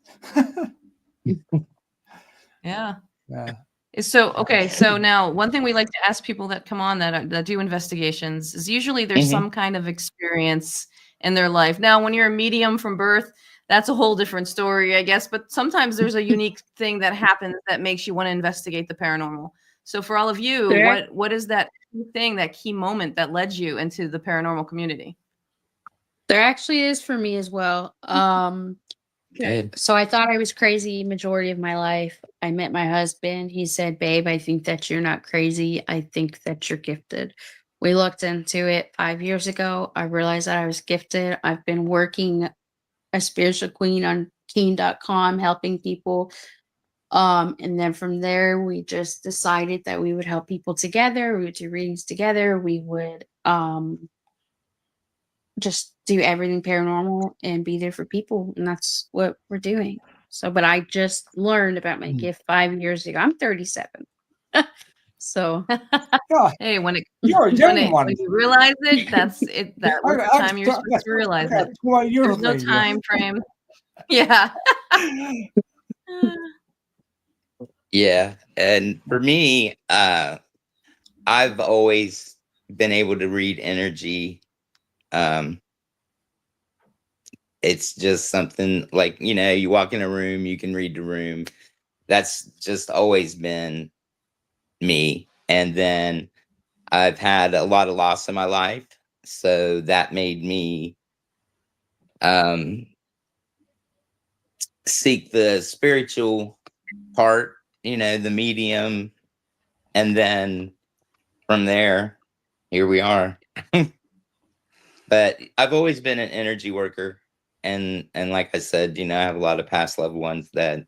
[SPEAKER 3] Yeah.
[SPEAKER 5] Yeah.
[SPEAKER 3] So okay, so now one thing we like to ask people that come on that do investigations is usually there's
[SPEAKER 4] Mhm.
[SPEAKER 3] some kind of experience in their life. Now, when you're a medium from birth, that's a whole different story, I guess. But sometimes there's a unique thing that happens that makes you want to investigate the paranormal. So for all of you,
[SPEAKER 2] Correct.
[SPEAKER 3] what is that key thing, that key moment that led you into the paranormal community?
[SPEAKER 2] There actually is for me as well.
[SPEAKER 4] Good.
[SPEAKER 2] So I thought I was crazy majority of my life. I met my husband. He said, "Babe, I think that you're not crazy. I think that you're gifted." We looked into it 5 years ago. I realized that I was gifted. I've been working a spiritual queen on keen.com, helping people. And then from there, we just decided that we would help people together. We would do readings together. We would just do everything paranormal and be there for people. And that's what we're doing. So, but I just learned about my gift 5 years ago. I'm 37. So,
[SPEAKER 5] God,
[SPEAKER 3] Hey, when
[SPEAKER 5] you're a young one.
[SPEAKER 3] when you realize it, that's it. That was the time you're supposed to realize
[SPEAKER 5] I got
[SPEAKER 3] it.
[SPEAKER 5] 20 years
[SPEAKER 3] There's no
[SPEAKER 5] later.
[SPEAKER 3] time frame. Yeah.
[SPEAKER 4] Yeah. And for me, I've always been able to read energy. It's just something like, you walk in a room, you can read the room. That's just always been me. And then I've had a lot of loss in my life. So that made me um, seek the spiritual part, the medium. And then from there, here we are. But I've always been an energy worker. and like I said, I have a lot of past loved ones that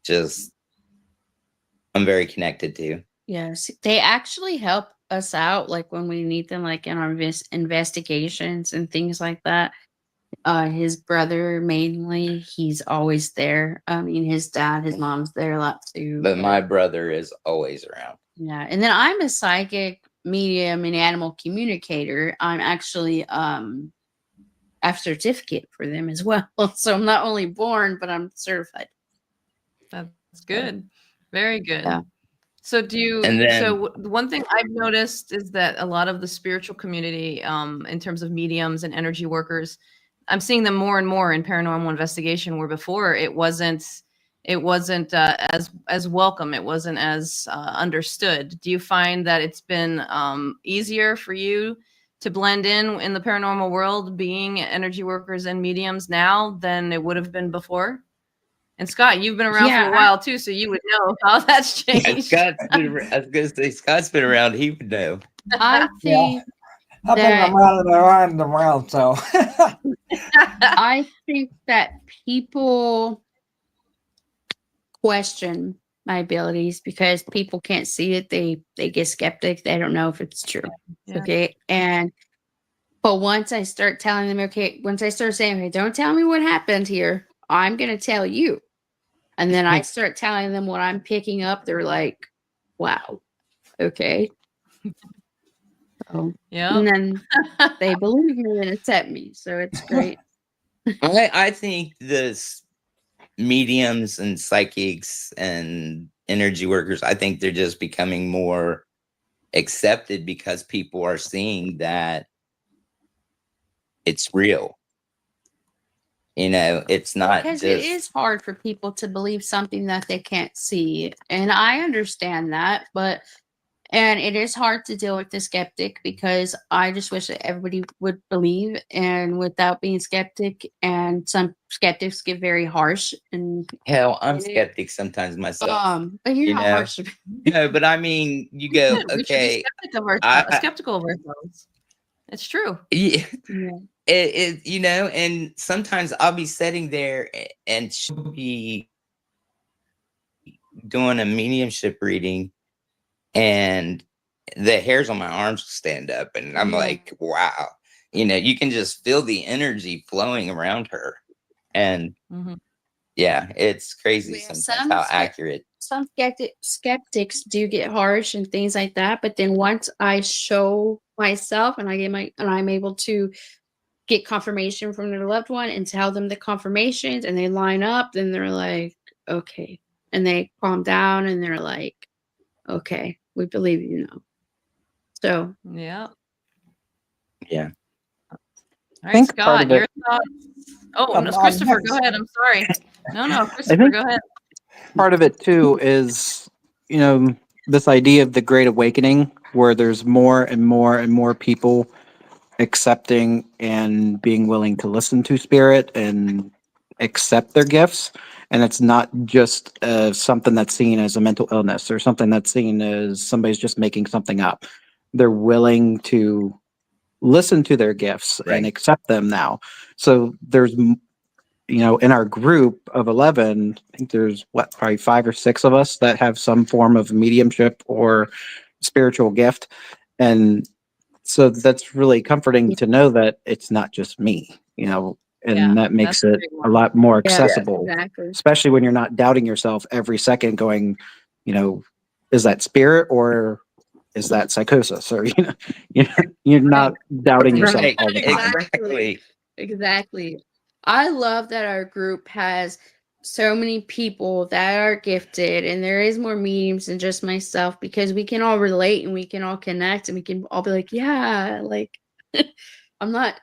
[SPEAKER 4] just I'm very connected to.
[SPEAKER 2] Yes, they actually help us out, like when we need them, like in our investigations and things like that. His brother mainly, he's always there. I mean, his dad, his mom's there a lot too.
[SPEAKER 4] But my brother is always around.
[SPEAKER 2] Yeah, and then I'm a psychic medium and animal communicator. I'm actually I have a certificate for them as well. So I'm not only born, but I'm certified.
[SPEAKER 3] That's good. Very good.
[SPEAKER 2] Yeah.
[SPEAKER 3] So do you?
[SPEAKER 4] And then-
[SPEAKER 3] So one thing I've noticed is that a lot of the spiritual community, in terms of mediums and energy workers, I'm seeing them more and more in paranormal investigation. Where before it wasn't as welcome. It wasn't as understood. Do you find that it's been easier for you to blend in the paranormal world, being energy workers and mediums now than it would have been before? And Scott, you've been around for a while too, so you would know how that's changed.
[SPEAKER 4] I was gonna say Scott's been around. He would know.
[SPEAKER 2] I think
[SPEAKER 5] I've been
[SPEAKER 2] that
[SPEAKER 5] around and around, so.
[SPEAKER 2] I think that people question my abilities because people can't see it. They get skeptic. They don't know if it's true.
[SPEAKER 3] Yeah.
[SPEAKER 2] Okay. But once I start telling them, okay, once I start saying, okay, don't tell me what happened here, I'm gonna tell you. And then I start telling them what I'm picking up, they're like, wow, okay. So,
[SPEAKER 3] Yeah.
[SPEAKER 2] and then they believe me and accept me. So it's great.
[SPEAKER 4] I think this mediums and psychics and energy workers, I think they're just becoming more accepted because people are seeing that it's real. It's not
[SPEAKER 2] Because
[SPEAKER 4] just,
[SPEAKER 2] it is hard for people to believe something that they can't see. And I understand that, and it is hard to deal with the skeptic because I just wish that everybody would believe and without being skeptic. And some skeptics get very harsh and
[SPEAKER 4] hell, I'm skeptic sometimes myself.
[SPEAKER 2] but you're not harsh.
[SPEAKER 4] But I mean, you go,
[SPEAKER 3] We should be
[SPEAKER 4] okay.
[SPEAKER 3] skeptical of ourselves. It's true.
[SPEAKER 4] Yeah.
[SPEAKER 2] Yeah.
[SPEAKER 4] And sometimes I'll be sitting there and she'll be doing a mediumship reading and the hairs on my arms stand up and I'm like, wow, you can just feel the energy flowing around her. And yeah, it's crazy sometimes how accurate.
[SPEAKER 2] Some skeptics do get harsh and things like that. But then once I show myself and I'm able to get confirmation from their loved one and tell them the confirmations and they line up, then they're like, okay. And they calm down and they're like, okay, we believe you now. So
[SPEAKER 3] yeah.
[SPEAKER 4] Yeah.
[SPEAKER 3] All right, Scott, your thoughts. Oh, no,
[SPEAKER 5] I'm
[SPEAKER 3] Christopher,
[SPEAKER 5] next.
[SPEAKER 3] go ahead. I'm sorry. No, Christopher, go ahead.
[SPEAKER 6] Part of it too is, this idea of the Great Awakening, where there's more and more and more people accepting and being willing to listen to spirit and accept their gifts. And it's not just something that's seen as a mental illness or something that's seen as somebody's just making something up. They're willing to listen to their gifts and accept them now. So there's, in our group of 11, I think there's probably 5 or 6 of us that have some form of mediumship or spiritual gift. And so that's really comforting to know that it's not just me, and that makes it a lot more accessible, especially when you're not doubting yourself every second going, is that spirit or is that psychosis? Or, you're not doubting yourself all the time.
[SPEAKER 2] Exactly. I love that our group has so many people that are gifted and there is more mediums than just myself because we can all relate and we can all connect and we can all be like, yeah, like I'm not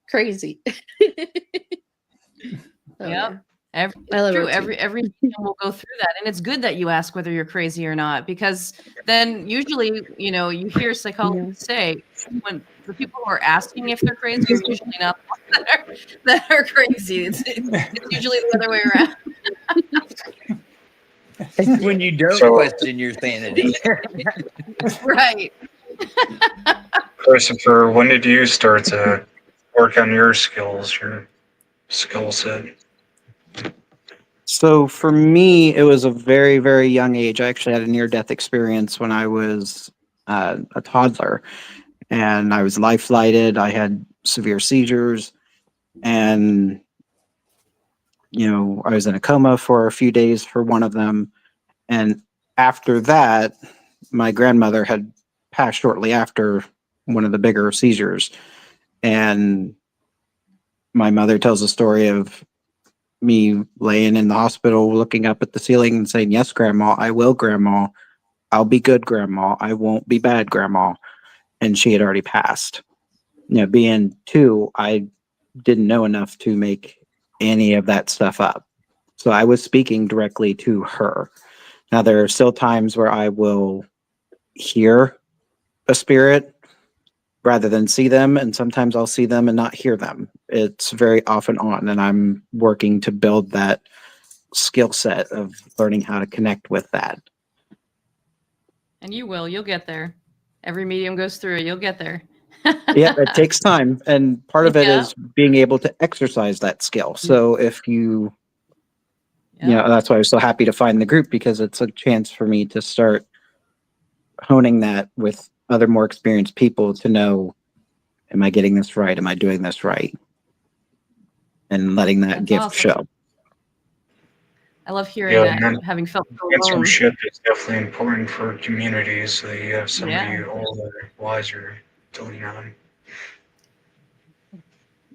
[SPEAKER 2] crazy.
[SPEAKER 3] Yep. Every medium will go through that, and it's good that you ask whether you're crazy or not, because then usually you hear psychologists say when the people who are asking if they're crazy are usually not the ones that are crazy. It's usually the other way around.
[SPEAKER 4] When you don't question your sanity.
[SPEAKER 3] Right.
[SPEAKER 1] Christopher, when did you start to work on your skills? skill set?
[SPEAKER 6] So for me, it was a very, very young age. I actually had a near-death experience when I was a toddler, and I was life flighted. I had severe seizures, and I was in a coma for a few days for one of them. And after that, my grandmother had passed shortly after one of the bigger seizures, and my mother tells a story of me laying in the hospital looking up at the ceiling and saying, "Yes, grandma, I will, grandma. I'll be good, grandma. I won't be bad, grandma." And she had already passed. Being two, I didn't know enough to make any of that stuff up. So I was speaking directly to her. Now, there are still times where I will hear a spirit rather than see them, and sometimes I'll see them and not hear them. It's very off and on, and I'm working to build that skill set of learning how to connect with that.
[SPEAKER 3] And you'll get there. Every medium goes through it. You'll get there.
[SPEAKER 6] Yeah, it takes time, and part of it
[SPEAKER 3] Yeah.
[SPEAKER 6] is being able to exercise that skill. So if
[SPEAKER 3] Yeah.
[SPEAKER 6] that's why I was so happy to find the group, because it's a chance for me to start honing that with other more experienced people to know, am I getting this right? Am I doing this right? And letting that
[SPEAKER 3] That's
[SPEAKER 6] gift
[SPEAKER 3] awesome.
[SPEAKER 6] show.
[SPEAKER 3] I love hearing
[SPEAKER 1] Yeah,
[SPEAKER 3] that,
[SPEAKER 1] and
[SPEAKER 3] having felt so alone.
[SPEAKER 1] mentorship is definitely important for communities. So you have somebody
[SPEAKER 3] Yeah.
[SPEAKER 1] older, wiser to lean on.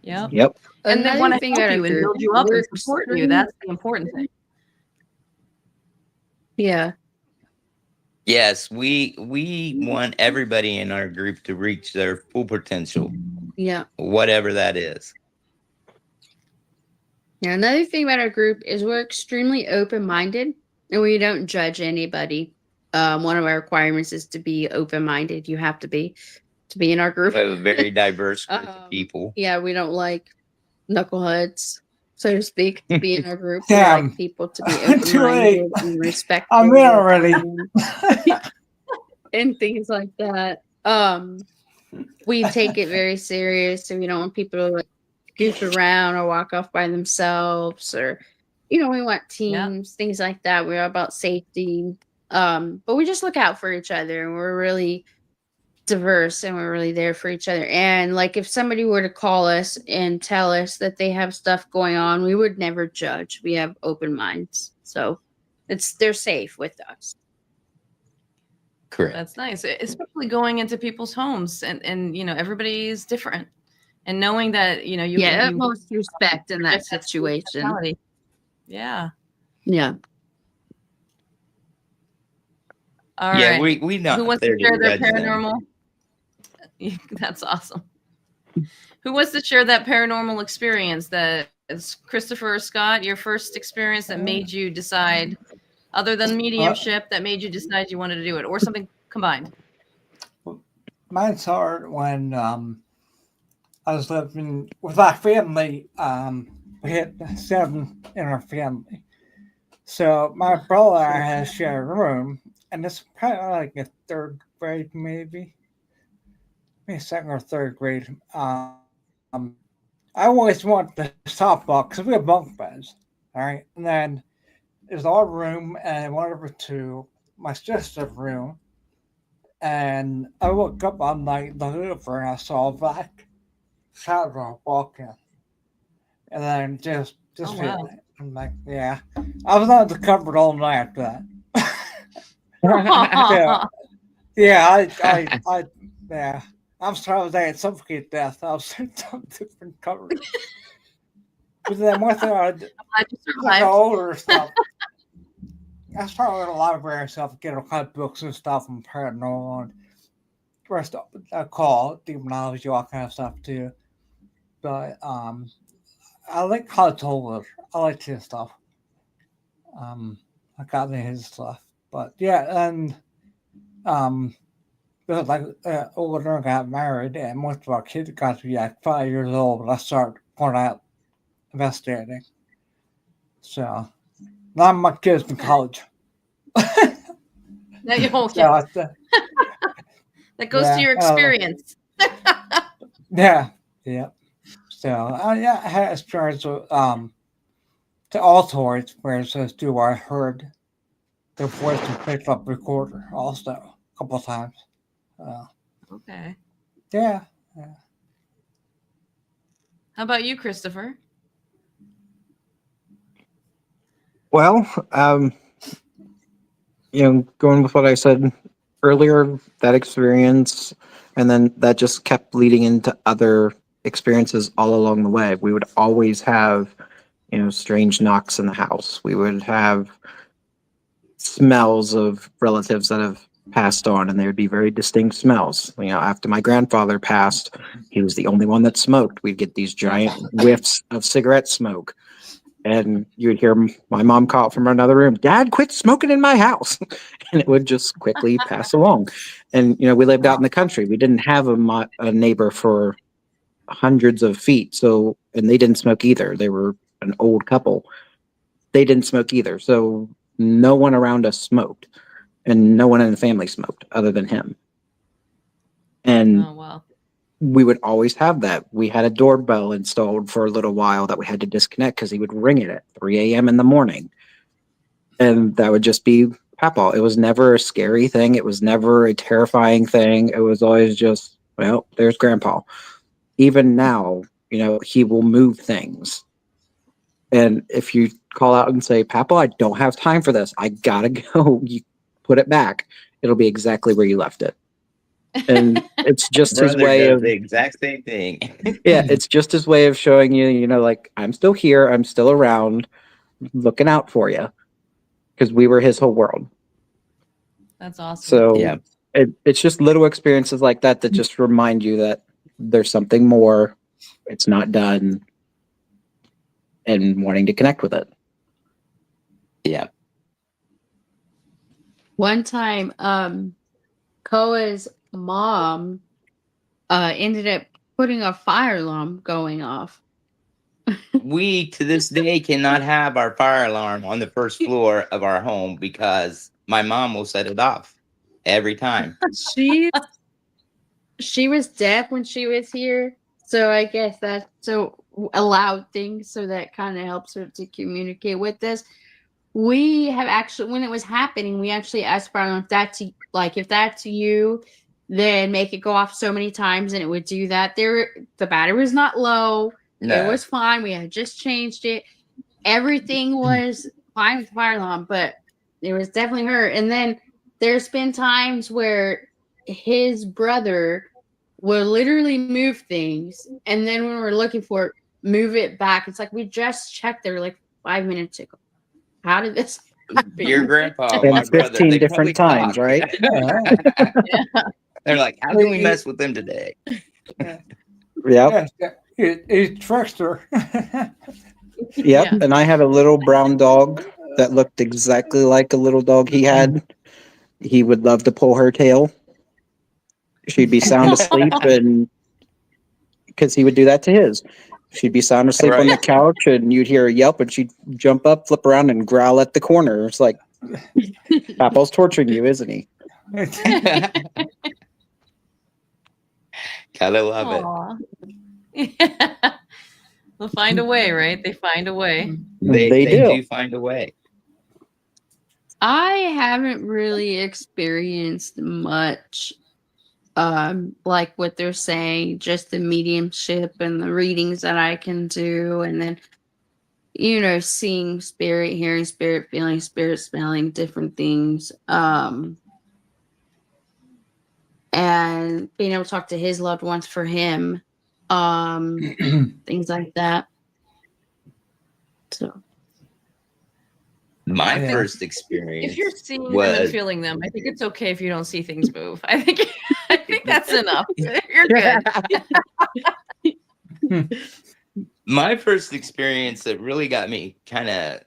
[SPEAKER 3] Yep.
[SPEAKER 6] Yep.
[SPEAKER 3] And they want
[SPEAKER 2] Another
[SPEAKER 3] to
[SPEAKER 2] thing
[SPEAKER 3] help
[SPEAKER 2] about our
[SPEAKER 3] you and
[SPEAKER 2] group,
[SPEAKER 3] build you up and
[SPEAKER 2] we're
[SPEAKER 3] support you. That's the important thing.
[SPEAKER 2] yeah.
[SPEAKER 4] Yes, we want everybody in our group to reach their full potential,
[SPEAKER 2] Yeah.
[SPEAKER 4] whatever that is.
[SPEAKER 2] Now, another thing about our group is we're extremely open-minded and we don't judge anybody. One of our requirements is to be open-minded. You have to be in our group.
[SPEAKER 4] We have a very diverse group of people.
[SPEAKER 2] Yeah, we don't like knuckleheads, so to speak, to be in our group. We
[SPEAKER 5] Damn.
[SPEAKER 2] like people to be
[SPEAKER 5] Too late.
[SPEAKER 2] open-minded and respectful.
[SPEAKER 5] I'm in already.
[SPEAKER 2] And things like that. We take it very serious, so we don't want people to like goof around or walk off by themselves, or we want teams, things like that. We're about safety. But we just look out for each other, and we're really diverse, and we're really there for each other. And like if somebody were to call us and tell us that they have stuff going on, we would never judge. We have open minds, so they're safe with us.
[SPEAKER 4] Correct.
[SPEAKER 3] That's nice, especially going into people's homes, and everybody is different, and knowing that you
[SPEAKER 2] utmost respect in that situation.
[SPEAKER 3] Yeah.
[SPEAKER 2] Yeah.
[SPEAKER 3] All
[SPEAKER 4] Yeah,
[SPEAKER 3] right.
[SPEAKER 4] we not
[SPEAKER 3] Who wants
[SPEAKER 4] there
[SPEAKER 3] to share their
[SPEAKER 4] judge them.
[SPEAKER 3] paranormal? That's awesome. Who wants to share that paranormal experience? That is Christopher or Scott, your first experience that made you decide, other than mediumship, that made you decide you wanted to do it, or something combined?
[SPEAKER 5] Mine started when I was living with our family. We had 7 in our family. So my brother has shared a room, and it's probably like a 3rd grade, maybe 2nd or 3rd grade. I always want the top bunk because we have bunk beds, all right. And then there's our room, and I went over to my sister's room, and I woke up one night, looked over, and I saw a black shadow walking, and then just
[SPEAKER 3] Oh,
[SPEAKER 5] feel
[SPEAKER 3] wow.
[SPEAKER 5] it. I'm like, yeah. I was under the cupboard all night after that. Yeah. I'm sorry, I was at suffocate death. I was in some different cupboard. But then one thing I did,
[SPEAKER 3] Glad you
[SPEAKER 5] like
[SPEAKER 3] survived.
[SPEAKER 5] older stuff. I started with a library and stuff, get all kind of books and stuff from paranormal and rest of call, demonology, all kind of stuff too. But I like how it's older. I like his stuff. I got into his stuff. But yeah, and like older and got married, and most of our kids got to be like 5 years old when I started going out investigating. So now my kids in college.
[SPEAKER 3] That goes to your experience.
[SPEAKER 5] Yeah. So yeah, I had experience with the auditory experiences too. Where I heard the voice and picked up recorder also a couple of times.
[SPEAKER 3] Okay.
[SPEAKER 5] Yeah.
[SPEAKER 3] How about you, Christopher?
[SPEAKER 6] Well, going with what I said earlier, that experience, and then that just kept leading into other experiences all along the way. We would always have, strange knocks in the house. We would have smells of relatives that have passed on, and they would be very distinct smells. After my grandfather passed, he was the only one that smoked. We'd get these giant whiffs of cigarette smoke. And you'd hear my mom call out from another room, "Dad, quit smoking in my house." And it would just quickly pass along. And, we lived out in the country. We didn't have a neighbor for hundreds of feet. So, and they didn't smoke either. They were an old couple. They didn't smoke either. So no one around us smoked. And no one in the family smoked other than him. And
[SPEAKER 3] Oh, wow.
[SPEAKER 6] we would always have that. We had a doorbell installed for a little while that we had to disconnect because he would ring it at 3 a.m. in the morning. And that would just be Papa. It was never a scary thing. It was never a terrifying thing. It was always just, well, there's Grandpa. Even now, he will move things. And if you call out and say, "Papa, I don't have time for this. I gotta go," you put it back. It'll be exactly where you left it. And it's just his
[SPEAKER 4] Brother
[SPEAKER 6] way
[SPEAKER 4] does
[SPEAKER 6] of,
[SPEAKER 4] the exact same thing.
[SPEAKER 6] yeah, it's just his way of showing you, like, I'm still here, I'm still around, looking out for you, because we were his whole world.
[SPEAKER 3] That's awesome.
[SPEAKER 6] So
[SPEAKER 4] Yeah.
[SPEAKER 6] it's just little experiences like that just remind you that there's something more. It's not done, and wanting to connect with it.
[SPEAKER 4] Yeah.
[SPEAKER 2] One time, Koa's mom ended up putting a fire alarm going off.
[SPEAKER 4] We to this day cannot have our fire alarm on the first floor of our home because my mom will set it off every time.
[SPEAKER 2] She was deaf when she was here, so I guess that's so allowed things, so that kind of helps her to communicate with us. We have actually, when it was happening, we actually asked Brian if that's you, then make it go off so many times, and it would do that. The battery was not low.
[SPEAKER 4] No.
[SPEAKER 2] It was fine. We had just changed it. Everything was fine with the fire alarm, but it was definitely her. And then there's been times where his brother will literally move things, and then when we're looking for it, move it back. It's like, we just checked there like 5 minutes ago. How did this happen?
[SPEAKER 4] Your grandpa,
[SPEAKER 6] And
[SPEAKER 4] my brother,
[SPEAKER 6] 15
[SPEAKER 4] they
[SPEAKER 6] different
[SPEAKER 4] probably
[SPEAKER 6] times,
[SPEAKER 4] talk.
[SPEAKER 6] right?
[SPEAKER 4] They're like, how can we mess with them today?
[SPEAKER 6] Yep.
[SPEAKER 5] Yes, he's trickster.
[SPEAKER 6] Yep.
[SPEAKER 3] Yeah.
[SPEAKER 6] And I had a little brown dog that looked exactly like a little dog he had. He would love to pull her tail. She'd be sound asleep, and because he would do that to his. She'd be sound asleep on the
[SPEAKER 4] Right.
[SPEAKER 6] couch, and you'd hear a yelp, and she'd jump up, flip around, and growl at the corner. It's like, Papa's torturing you, isn't he?
[SPEAKER 4] Gotta love it.
[SPEAKER 3] Aw. They'll find a way, right? They find a way.
[SPEAKER 6] They do.
[SPEAKER 4] do find a way.
[SPEAKER 2] I haven't really experienced much like what they're saying, just the mediumship and the readings that I can do, and then seeing spirit, hearing spirit, feeling spirit, smelling different things, and being able to talk to his loved ones for him, things like that. So
[SPEAKER 4] My
[SPEAKER 5] Yeah.
[SPEAKER 4] first experience.
[SPEAKER 3] If you're seeing them
[SPEAKER 4] was-
[SPEAKER 3] and feeling them, I think it's okay if you don't see things move. I think that's enough. You're good.
[SPEAKER 4] My first experience that really got me kind of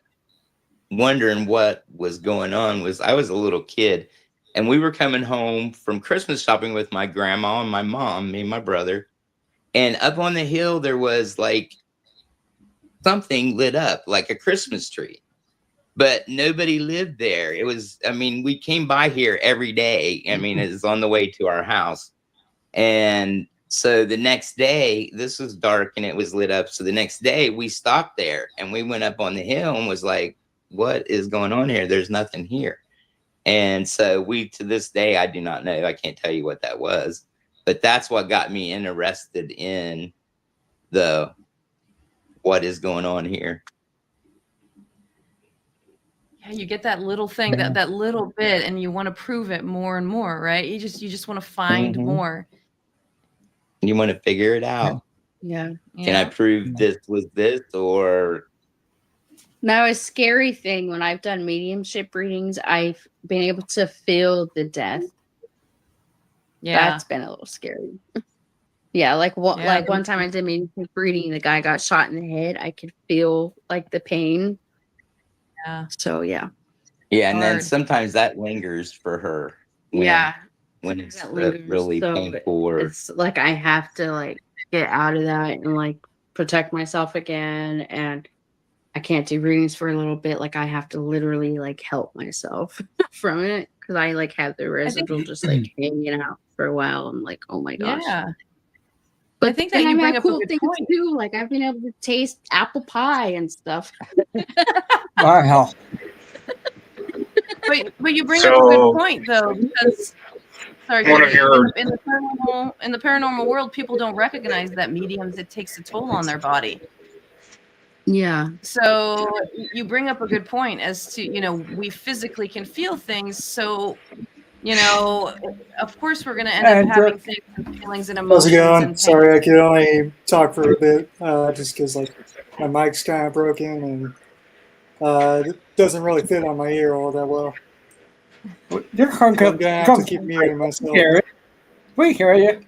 [SPEAKER 4] wondering what was going on was I was a little kid, and we were coming home from Christmas shopping with my grandma and my mom, me and my brother. And up on the hill, there was like something lit up like a Christmas tree, but nobody lived there. It was, I mean, we came by here every day. I mean, it's on the way to our house. And So the next day, this was dark and it was lit up. So the next day we stopped there and we went up on the hill and was like, what is going on here? There's nothing here. And so we, to this day, I do not know. I can't tell you what that was, but that's what got me interested in the what is going on here.
[SPEAKER 3] Yeah, you get that little thing, that little bit, and you want to prove it more and more, right? You just want to find more.
[SPEAKER 4] You want to figure it out.
[SPEAKER 2] Yeah.
[SPEAKER 4] Can I prove this was this or?
[SPEAKER 2] Now, a scary thing when I've done mediumship readings, I've been able to feel the death.
[SPEAKER 3] Yeah.
[SPEAKER 2] That's been a little scary. Yeah, like one time I did mediumship reading, the guy got shot in the head. I could feel like the pain.
[SPEAKER 3] Yeah.
[SPEAKER 2] So yeah.
[SPEAKER 4] Yeah, and then sometimes that lingers for her. When it's really painful. Or
[SPEAKER 2] it's like I have to like get out of that and like protect myself again, and I can't do readings for a little bit. Like I have to literally like help myself from it because I like have the residual just like hanging out for a while. I'm like, oh my gosh.
[SPEAKER 3] Yeah.
[SPEAKER 2] But
[SPEAKER 3] I think that you bring up
[SPEAKER 2] cool
[SPEAKER 3] a good
[SPEAKER 2] things
[SPEAKER 3] point
[SPEAKER 2] too. Like I've been able to taste apple pie and stuff.
[SPEAKER 5] Wow.
[SPEAKER 3] But you bring up a good point though, because sorry,
[SPEAKER 1] One of
[SPEAKER 3] Katie,
[SPEAKER 1] your-
[SPEAKER 3] in the paranormal world, people don't recognize that mediums, it takes a toll on their body.
[SPEAKER 2] Yeah.
[SPEAKER 3] So you bring up a good point as to, we physically can feel things. So, of course we're going to end up having things and feelings and emotions.
[SPEAKER 7] How's it going?
[SPEAKER 3] And
[SPEAKER 7] Sorry, I could only talk for a bit, just because like my mic's kind of broken and it doesn't really fit on my ear all that well.
[SPEAKER 5] You're hung
[SPEAKER 7] So
[SPEAKER 5] up.
[SPEAKER 7] I'm gonna have to keep muting myself.
[SPEAKER 5] We hear you.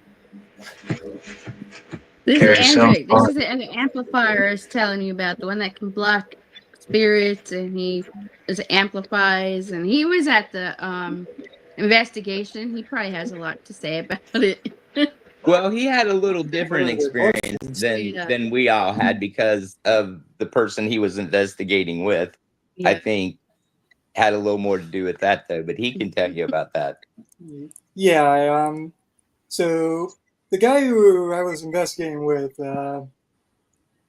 [SPEAKER 2] This
[SPEAKER 1] Okay,
[SPEAKER 2] is
[SPEAKER 1] so-
[SPEAKER 2] Andric. This is the amplifier I was telling you about, the one that can block spirits, and he amplifies, and he was at the investigation. He probably has a lot to say about it.
[SPEAKER 4] Well, he had a little different experience than we all had because of the person he was investigating with.
[SPEAKER 2] Yeah.
[SPEAKER 4] I think had a little more to do with that though, but he can tell you about that.
[SPEAKER 7] Yeah, so the guy who I was investigating with,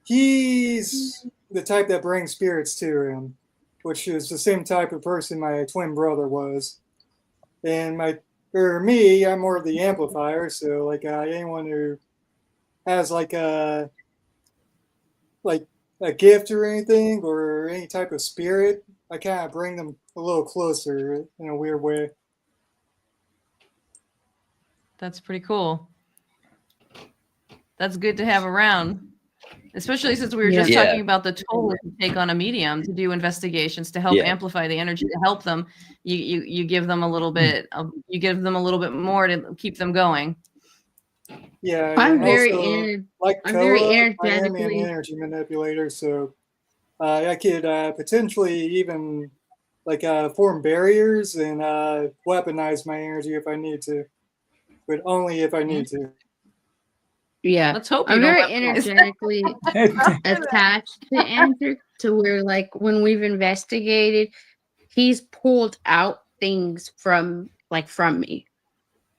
[SPEAKER 7] he's the type that brings spirits to him, which is the same type of person my twin brother was. And me, I'm more of the amplifier, so like anyone who has like a gift or anything or any type of spirit, I kind of bring them a little closer in a weird way.
[SPEAKER 3] That's pretty cool. That's good to have around, especially since we were just talking about the toll it can take on a medium to do investigations to help amplify the energy, to help them. You give them a little bit you give them a little bit more to keep them going.
[SPEAKER 7] Yeah,
[SPEAKER 2] I'm very
[SPEAKER 7] energetically. I am an
[SPEAKER 2] energetically.
[SPEAKER 7] energy manipulator, so I could potentially even form barriers and weaponize my energy if I need to, but only if I need to.
[SPEAKER 2] Yeah,
[SPEAKER 3] Let's hope
[SPEAKER 2] I'm
[SPEAKER 3] you don't
[SPEAKER 2] very
[SPEAKER 3] weaponize.
[SPEAKER 2] energetically attached to Andrew, to where like when we've investigated, he's pulled out things from me.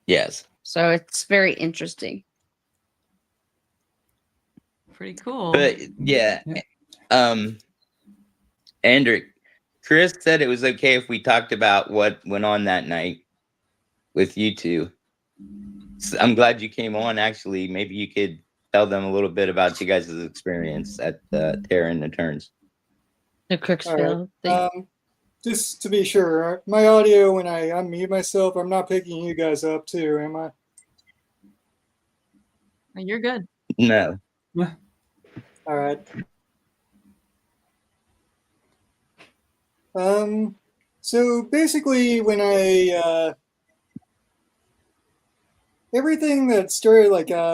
[SPEAKER 4] Yes.
[SPEAKER 2] So it's very interesting.
[SPEAKER 3] Pretty cool.
[SPEAKER 4] But Andrew, Chris said it was okay if we talked about what went on that night with you two. So I'm glad you came on. Actually, maybe you could tell them a little bit about you guys' experience at Terra and the Turns.
[SPEAKER 2] The Crooksville thing.
[SPEAKER 7] Just to be sure, my audio when I unmute myself, I'm not picking you guys up too, am I?
[SPEAKER 3] You're good.
[SPEAKER 4] No.
[SPEAKER 7] All right. So basically, when everything that started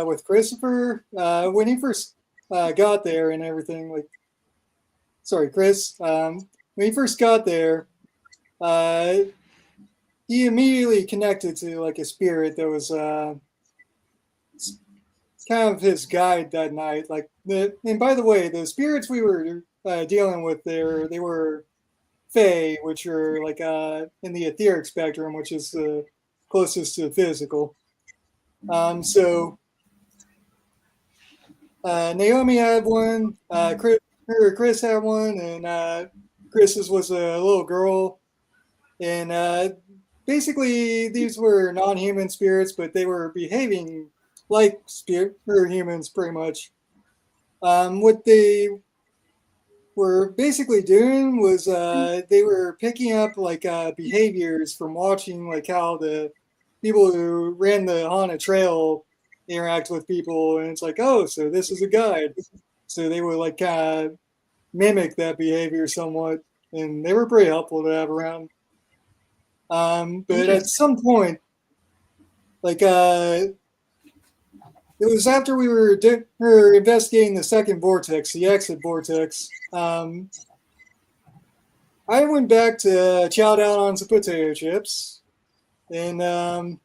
[SPEAKER 7] with Christopher, when he first got there and everything, sorry, Chris, when he first got there, he immediately connected to a spirit that was kind of his guide that night. And by the way, the spirits we were dealing with there, they were Fae, which are in the etheric spectrum, which is the closest to the physical. So Naomi had one. Chris had one, and Chris's was a little girl. And basically, these were non-human spirits, but they were behaving like spirit or humans, pretty much. What they were basically doing was they were picking up like behaviors from watching like how the people who ran the haunted trail interact with people, and it's like, oh, so this is a guide. So they would like mimic that behavior somewhat, and they were pretty helpful to have around. But at some point, like it was after we were investigating the second vortex, the exit vortex. I went back to chow down on some potato chips, and the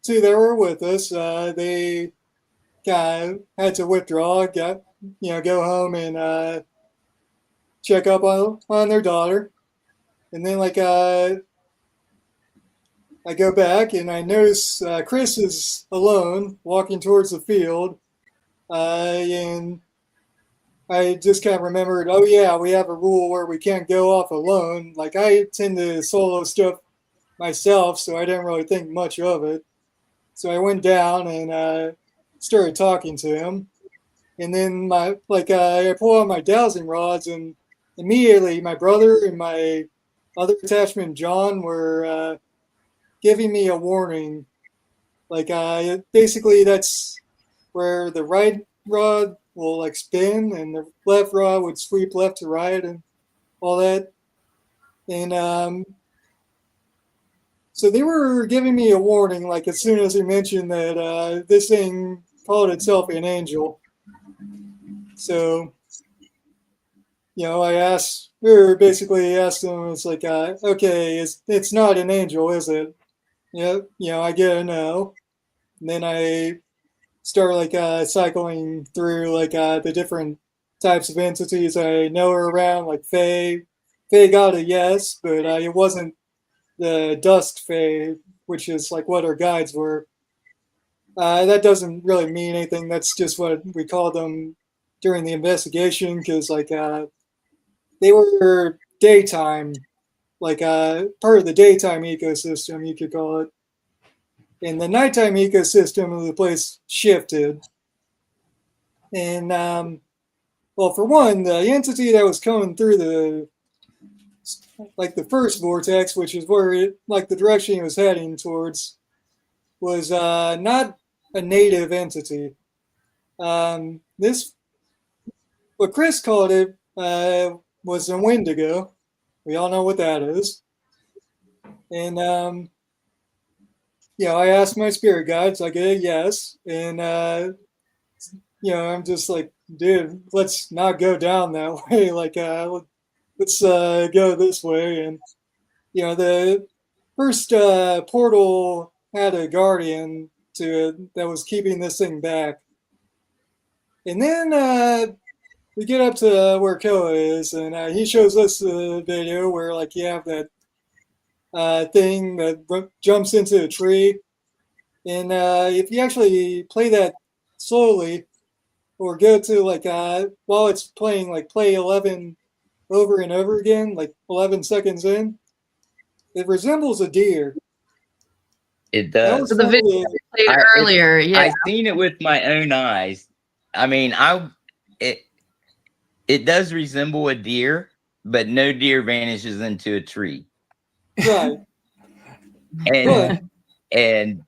[SPEAKER 7] two that were with us, they kind of had to withdraw, go home and check up on their daughter, and then I go back and I notice Chris is alone walking towards the field, and I just kind of remembered, oh yeah, we have a rule where we can't go off alone. Like I tend to solo stuff myself, so I didn't really think much of it. So I went down and started talking to him, and then I pull out my dowsing rods, and immediately my brother and my other attachment John were giving me a warning. Like basically that's where the right rod will like spin and the left rod would sweep left to right and all that. And so they were giving me a warning, like as soon as he mentioned that this thing called itself an angel. So, I asked, or basically asked them, it's like, okay, it's not an angel, is it? Yeah, I get a no. And then I start cycling through the different types of entities I know are around, like Fae. Fae got a yes, but it wasn't the Dusk Fae, which is like what our guides were. That doesn't really mean anything. That's just what we called them during the investigation, because they were daytime, part of the daytime ecosystem, you could call it. And the nighttime ecosystem of the place shifted. And, well, for one, the entity that was coming through the first vortex, which is where the direction he was heading towards, was not a native entity. This, what Chris called it, was a Wendigo. We all know what that is. And, I asked my spirit guides, I get a yes. And, I'm just like, dude, let's not go down that way. Let's go this way. And, the first portal had a guardian to it that was keeping this thing back. And then we get up to where Koa is, and he shows us a video where you have that thing that jumps into a tree. And if you actually play that slowly, or go to while it's playing, play 11 over and over again, 11 seconds in, it resembles a deer.
[SPEAKER 4] It does.
[SPEAKER 3] So the video you played earlier, yeah.
[SPEAKER 4] I've seen it with my own eyes. I mean, it does resemble a deer, but no deer vanishes into a tree.
[SPEAKER 7] Right.
[SPEAKER 4] And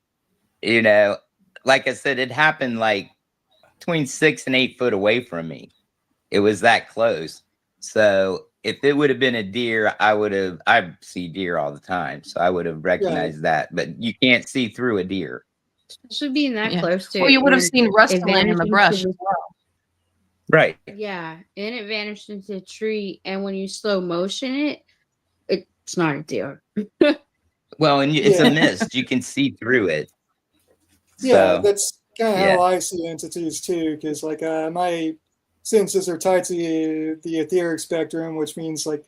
[SPEAKER 4] like I said, it happened between 6 and 8 foot away from me. It was that close. So if it would have been a deer, I see deer all the time, so I would have recognized that. But you can't see through a deer.
[SPEAKER 2] Especially being that close to it.
[SPEAKER 3] Well, you would have seen rustling in the brush.
[SPEAKER 4] Right.
[SPEAKER 2] Yeah, and it vanished into a tree, and when you slow motion it, it's not a deer.
[SPEAKER 4] Well, and it's a mist. You can see through it.
[SPEAKER 7] Yeah, that's kind of how I see entities too, because my senses are tied to the etheric spectrum, which means the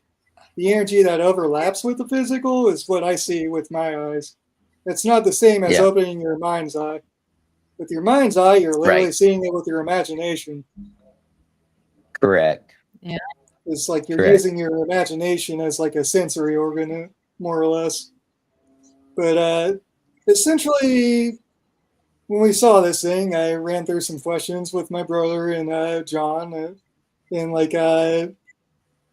[SPEAKER 7] energy that overlaps with the physical is what I see with my eyes. It's not the same as opening your mind's eye. with your mind's eye, you're literally
[SPEAKER 4] Right.
[SPEAKER 7] seeing it with your imagination.
[SPEAKER 4] Correct.
[SPEAKER 7] It's like you're
[SPEAKER 4] Correct.
[SPEAKER 7] using your imagination as like a sensory organ, more or less. But essentially, when we saw this thing, I ran through some questions with my brother and John, and like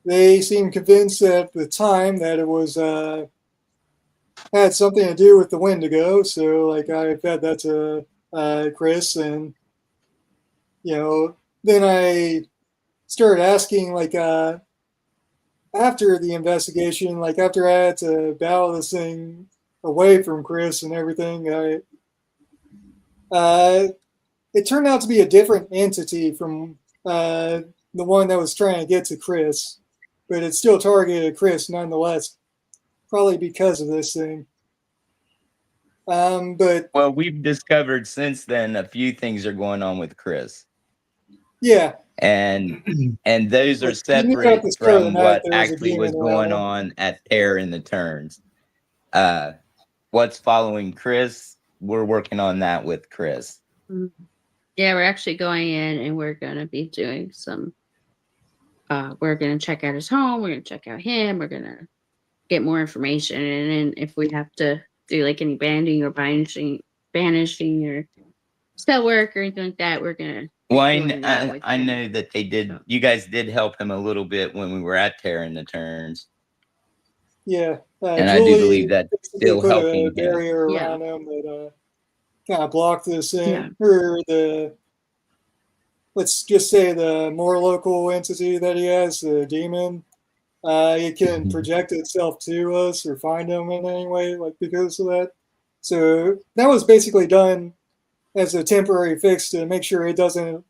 [SPEAKER 7] they seemed convinced at the time that it was had something to do with the Wendigo. So like I fed that to Chris, and then I started asking like after the investigation, like after I had to battle this thing away from Chris and everything, it turned out to be a different entity from the one that was trying to get to Chris, but it still targeted Chris nonetheless, probably because of this thing. But
[SPEAKER 4] Well, we've discovered since then a few things are going on with Chris,
[SPEAKER 7] yeah,
[SPEAKER 4] and those are
[SPEAKER 7] like you knew at
[SPEAKER 4] separate
[SPEAKER 7] the start of the
[SPEAKER 4] from
[SPEAKER 7] night
[SPEAKER 4] what
[SPEAKER 7] there was a
[SPEAKER 4] actually was
[SPEAKER 7] demon around
[SPEAKER 4] going
[SPEAKER 7] him.
[SPEAKER 4] on at Terror in the Turns. What's following Chris? We're working on that with Chris.
[SPEAKER 2] Yeah, we're actually going in and we're going to be doing some, we're going to check out his home. We're going to check out him. We're going to get more information. And then if we have to do like any banding or banishing or spell work or anything like that, we're going to.
[SPEAKER 4] Well,
[SPEAKER 2] doing that with
[SPEAKER 4] I
[SPEAKER 2] him.
[SPEAKER 4] know that they did. You guys did help him a little bit when we were at Terror in the Turns,
[SPEAKER 7] Yeah,
[SPEAKER 4] and I do
[SPEAKER 7] Julie
[SPEAKER 4] believe that's
[SPEAKER 7] basically
[SPEAKER 4] still
[SPEAKER 7] put a
[SPEAKER 4] helping him.
[SPEAKER 7] barrier
[SPEAKER 2] Yeah.
[SPEAKER 7] around him that kind of blocked this thing,
[SPEAKER 2] Yeah.
[SPEAKER 7] or let's just say the more local entity that he has, the demon. It can project itself to us or find him in any way, like because of that. So that was basically done as a temporary fix to make sure it doesn't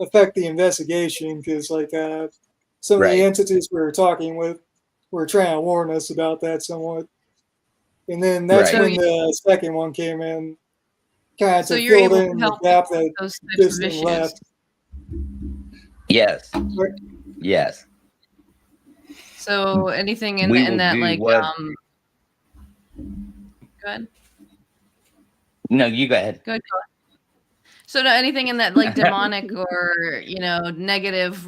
[SPEAKER 7] affect the investigation, because like some of
[SPEAKER 4] Right.
[SPEAKER 7] the entities we were talking with were trying to warn us about that somewhat. And then that's
[SPEAKER 4] Right.
[SPEAKER 7] when the second one came in, kind of
[SPEAKER 3] So
[SPEAKER 7] to
[SPEAKER 3] you're
[SPEAKER 7] fill
[SPEAKER 3] able to
[SPEAKER 7] in the
[SPEAKER 3] help
[SPEAKER 7] gap
[SPEAKER 3] people with
[SPEAKER 7] that
[SPEAKER 3] those types
[SPEAKER 7] this
[SPEAKER 3] of
[SPEAKER 7] thing
[SPEAKER 3] issues.
[SPEAKER 7] left.
[SPEAKER 4] Yes.
[SPEAKER 7] Right.
[SPEAKER 4] Yes.
[SPEAKER 3] So anything in,
[SPEAKER 4] We
[SPEAKER 3] in
[SPEAKER 4] will
[SPEAKER 3] that
[SPEAKER 4] do
[SPEAKER 3] like
[SPEAKER 4] what-
[SPEAKER 3] go ahead.
[SPEAKER 4] No, you go ahead.
[SPEAKER 3] Go ahead. So no, anything in that like demonic or negative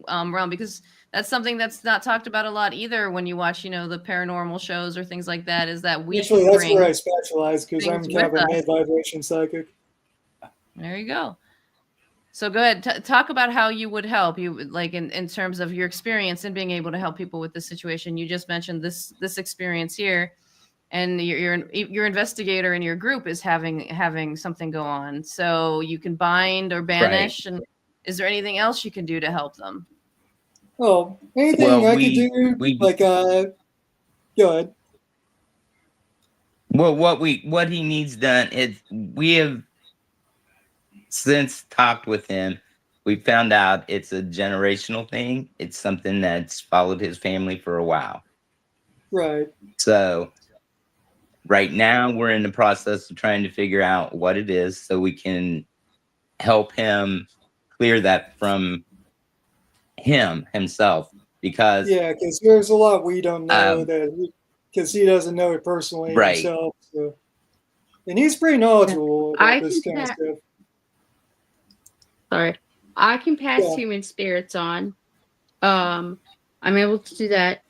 [SPEAKER 3] realm, because that's something that's not talked about a lot either when you watch the paranormal shows or things like that, is that we
[SPEAKER 7] Actually,
[SPEAKER 3] can
[SPEAKER 7] that's
[SPEAKER 3] bring
[SPEAKER 7] where I specialize, because I'm
[SPEAKER 3] things
[SPEAKER 7] kind of
[SPEAKER 3] with
[SPEAKER 7] a
[SPEAKER 3] us.
[SPEAKER 7] mid-vibration psychic.
[SPEAKER 3] There you go. So go ahead, talk about how you would help you, like in terms of your experience in being able to help people with this situation. You just mentioned this experience here, and your investigator in your group is having something go on. So you can bind or banish. And is there anything else you can do to help them?
[SPEAKER 7] Well, anything
[SPEAKER 4] Well,
[SPEAKER 7] I could do, like go ahead.
[SPEAKER 4] Well, what he needs done is we have since talked with him. We found out it's a generational thing. It's something that's followed his family for a while.
[SPEAKER 7] Right.
[SPEAKER 4] So right now we're in the process of trying to figure out what it is so we can help him clear that from himself, because
[SPEAKER 7] Yeah, because there's a lot we don't know because he doesn't know it personally
[SPEAKER 4] Right.
[SPEAKER 7] himself. So. And he's pretty knowledgeable
[SPEAKER 2] I
[SPEAKER 7] about this
[SPEAKER 2] can
[SPEAKER 7] kind of stuff.
[SPEAKER 2] Sorry. I can pass
[SPEAKER 7] Yeah.
[SPEAKER 2] human spirits on. I'm able to do that.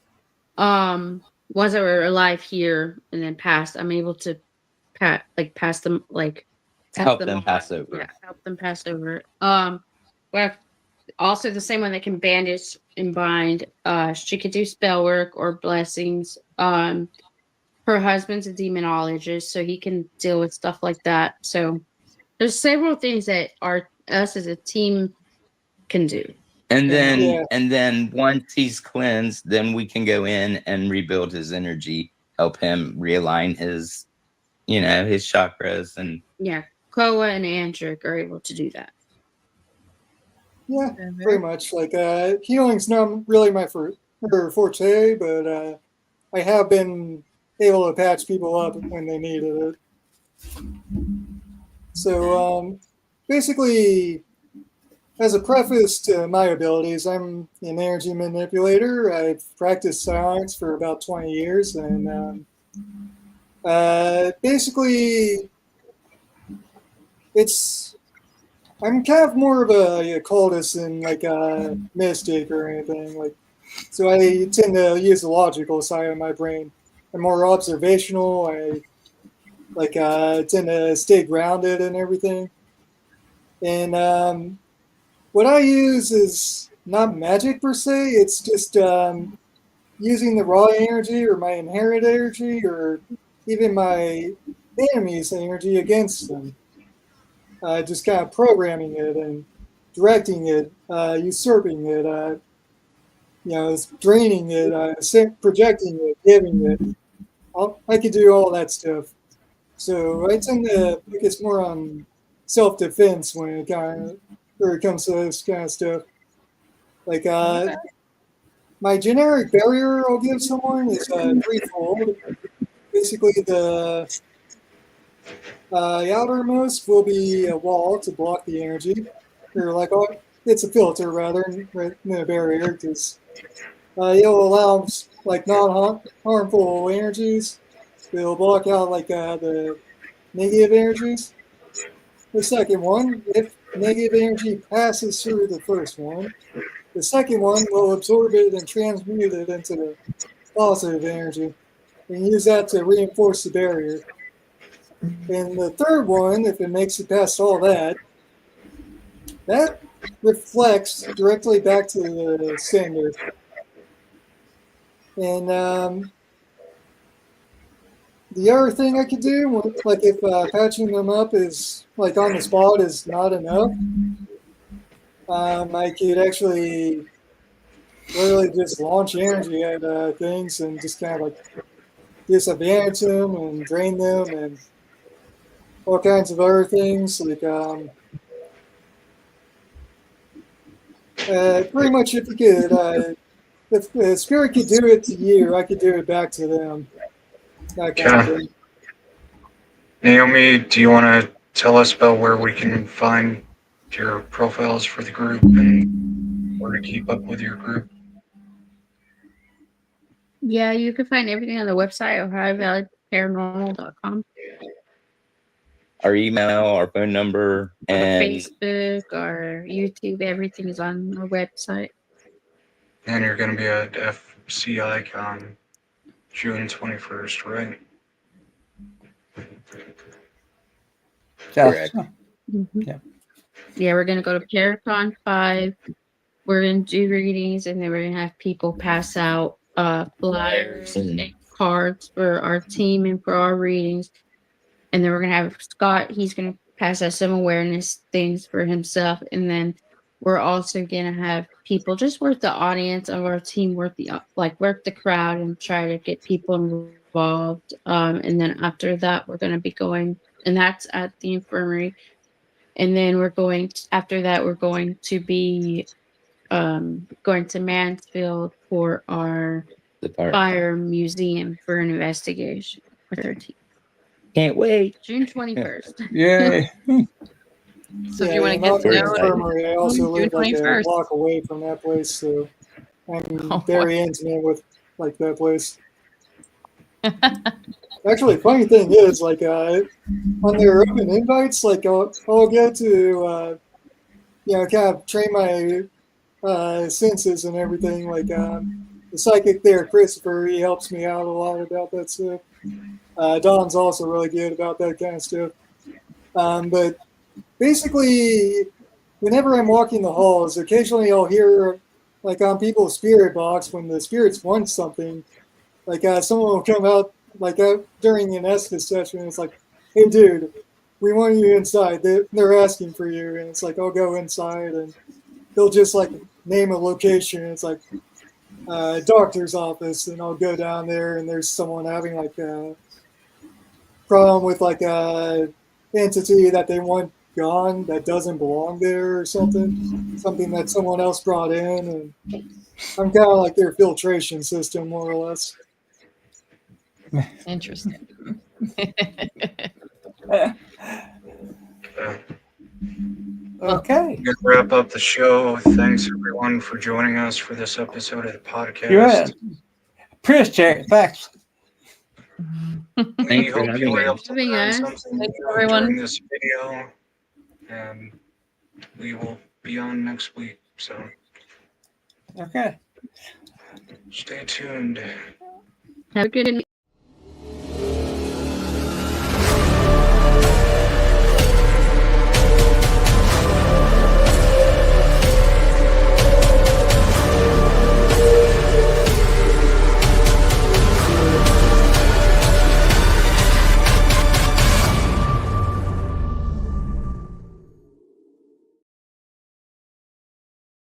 [SPEAKER 2] Once I were alive here and then passed, I'm able to pass them
[SPEAKER 4] help them pass over.
[SPEAKER 2] Yeah, help them pass over. Well, also the same one that can bandage and bind. She could do spell work or blessings. Her husband's a demonologist, so he can deal with stuff like that. So there's several things that us as a team can do.
[SPEAKER 4] And then
[SPEAKER 7] Yeah.
[SPEAKER 4] and then once he's cleansed, then we can go in and rebuild his energy, help him realign his his chakras. And
[SPEAKER 2] Yeah, Koa and Andric are able to do that.
[SPEAKER 7] Yeah, pretty much. Like healing's not really my forte, but I have been able to patch people up when they needed it. So basically, as a preface to my abilities, I'm an energy manipulator. I've practiced science for about 20 years, and basically, I'm kind of more of a occultist than like a mystic or anything. Like, so I tend to use the logical side of my brain. I'm more observational. I tend to stay grounded and everything. And what I use is not magic per se. It's just using the raw energy or my inherent energy or even my enemy's energy against them. Just kind of programming it and directing it, usurping it, draining it, projecting it, giving it. I could do all that stuff. So I tend to focus more on self-defense when it comes to this kind of stuff. Like my generic barrier I'll give someone is threefold. Basically, the outermost will be a wall to block the energy, or like it's a filter rather than a barrier, because it'll allow like non-harmful energies. It'll block out like the negative energies. The second one, if negative energy passes through the first one, the second one will absorb it and transmute it into the positive energy and use that to reinforce the barrier. And the third one, if it makes it past all that, that reflects directly back to the sender. And the other thing I could do, like if patching them up is like on the spot is not enough, I could actually literally just launch energy at things and just kind of like disadvantage them and drain them and all kinds of other things. Like pretty much if you could, if the spirit could do it to you, I could do it back to them. That kind of thing.
[SPEAKER 1] Naomi, do you want to tell us about where we can find your profiles for the group and where to keep up with your group?
[SPEAKER 2] Yeah, you can find everything on the website, OhioValleyParanormal.com.
[SPEAKER 4] Our email, our phone number,
[SPEAKER 2] Our
[SPEAKER 4] and
[SPEAKER 2] Facebook, our YouTube, everything is on our website.
[SPEAKER 1] And you're going to be at FCI Con June 21st, right?
[SPEAKER 4] correct.
[SPEAKER 2] Yeah, we're going to go to Paracon 5. We're going to do readings, and then we're going to have people pass out flyers and cards for our team and for our readings. And then we're going to have Scott. He's going to pass out some awareness things for himself. And then we're also going to have people just work the audience of our team, work the crowd and try to get people involved. And then after that, we're going to be going, and that's at the infirmary. And then after that, we're going to be going to Mansfield for our fire museum for an investigation with our team.
[SPEAKER 4] Can't wait.
[SPEAKER 2] June 21st.
[SPEAKER 5] Yay.
[SPEAKER 3] So if you want to get to
[SPEAKER 7] the
[SPEAKER 3] know
[SPEAKER 7] infirmary, I also
[SPEAKER 3] June
[SPEAKER 7] live like a
[SPEAKER 3] 21st.
[SPEAKER 7] block away from that place, so I'm
[SPEAKER 3] Oh,
[SPEAKER 7] very intimate with like that place. Actually, funny thing is, like on their open invites, like I'll get to kind of train my senses and everything. Like the psychic there, Christopher, he helps me out a lot about that stuff. Don's also really good about that kind of stuff. But basically, whenever I'm walking the halls, occasionally I'll hear, like on people's spirit box, when the spirits want something, like someone will come out, like during an Estes session, it's like, hey, dude, we want you inside. They're asking for you. And it's like, I'll go inside, and they'll just like name a location. It's like doctor's office, and I'll go down there, and there's someone having like a problem with like a entity that they want gone that doesn't belong there or something that someone else brought in, and I'm kind of like their filtration system, more or less.
[SPEAKER 3] Interesting.
[SPEAKER 5] Okay.
[SPEAKER 1] We're going to wrap up the show. Thanks, everyone, for joining us for this episode of the podcast.
[SPEAKER 5] Yeah. Appreciate it. Thanks.
[SPEAKER 1] We
[SPEAKER 4] Thanks for
[SPEAKER 1] hope you
[SPEAKER 4] having
[SPEAKER 1] were able
[SPEAKER 4] us.
[SPEAKER 1] to learn something
[SPEAKER 3] Thanks,
[SPEAKER 1] new
[SPEAKER 3] everyone.
[SPEAKER 1] during this video. and we will be on next week. So
[SPEAKER 5] Okay.
[SPEAKER 1] stay tuned.
[SPEAKER 2] Have a good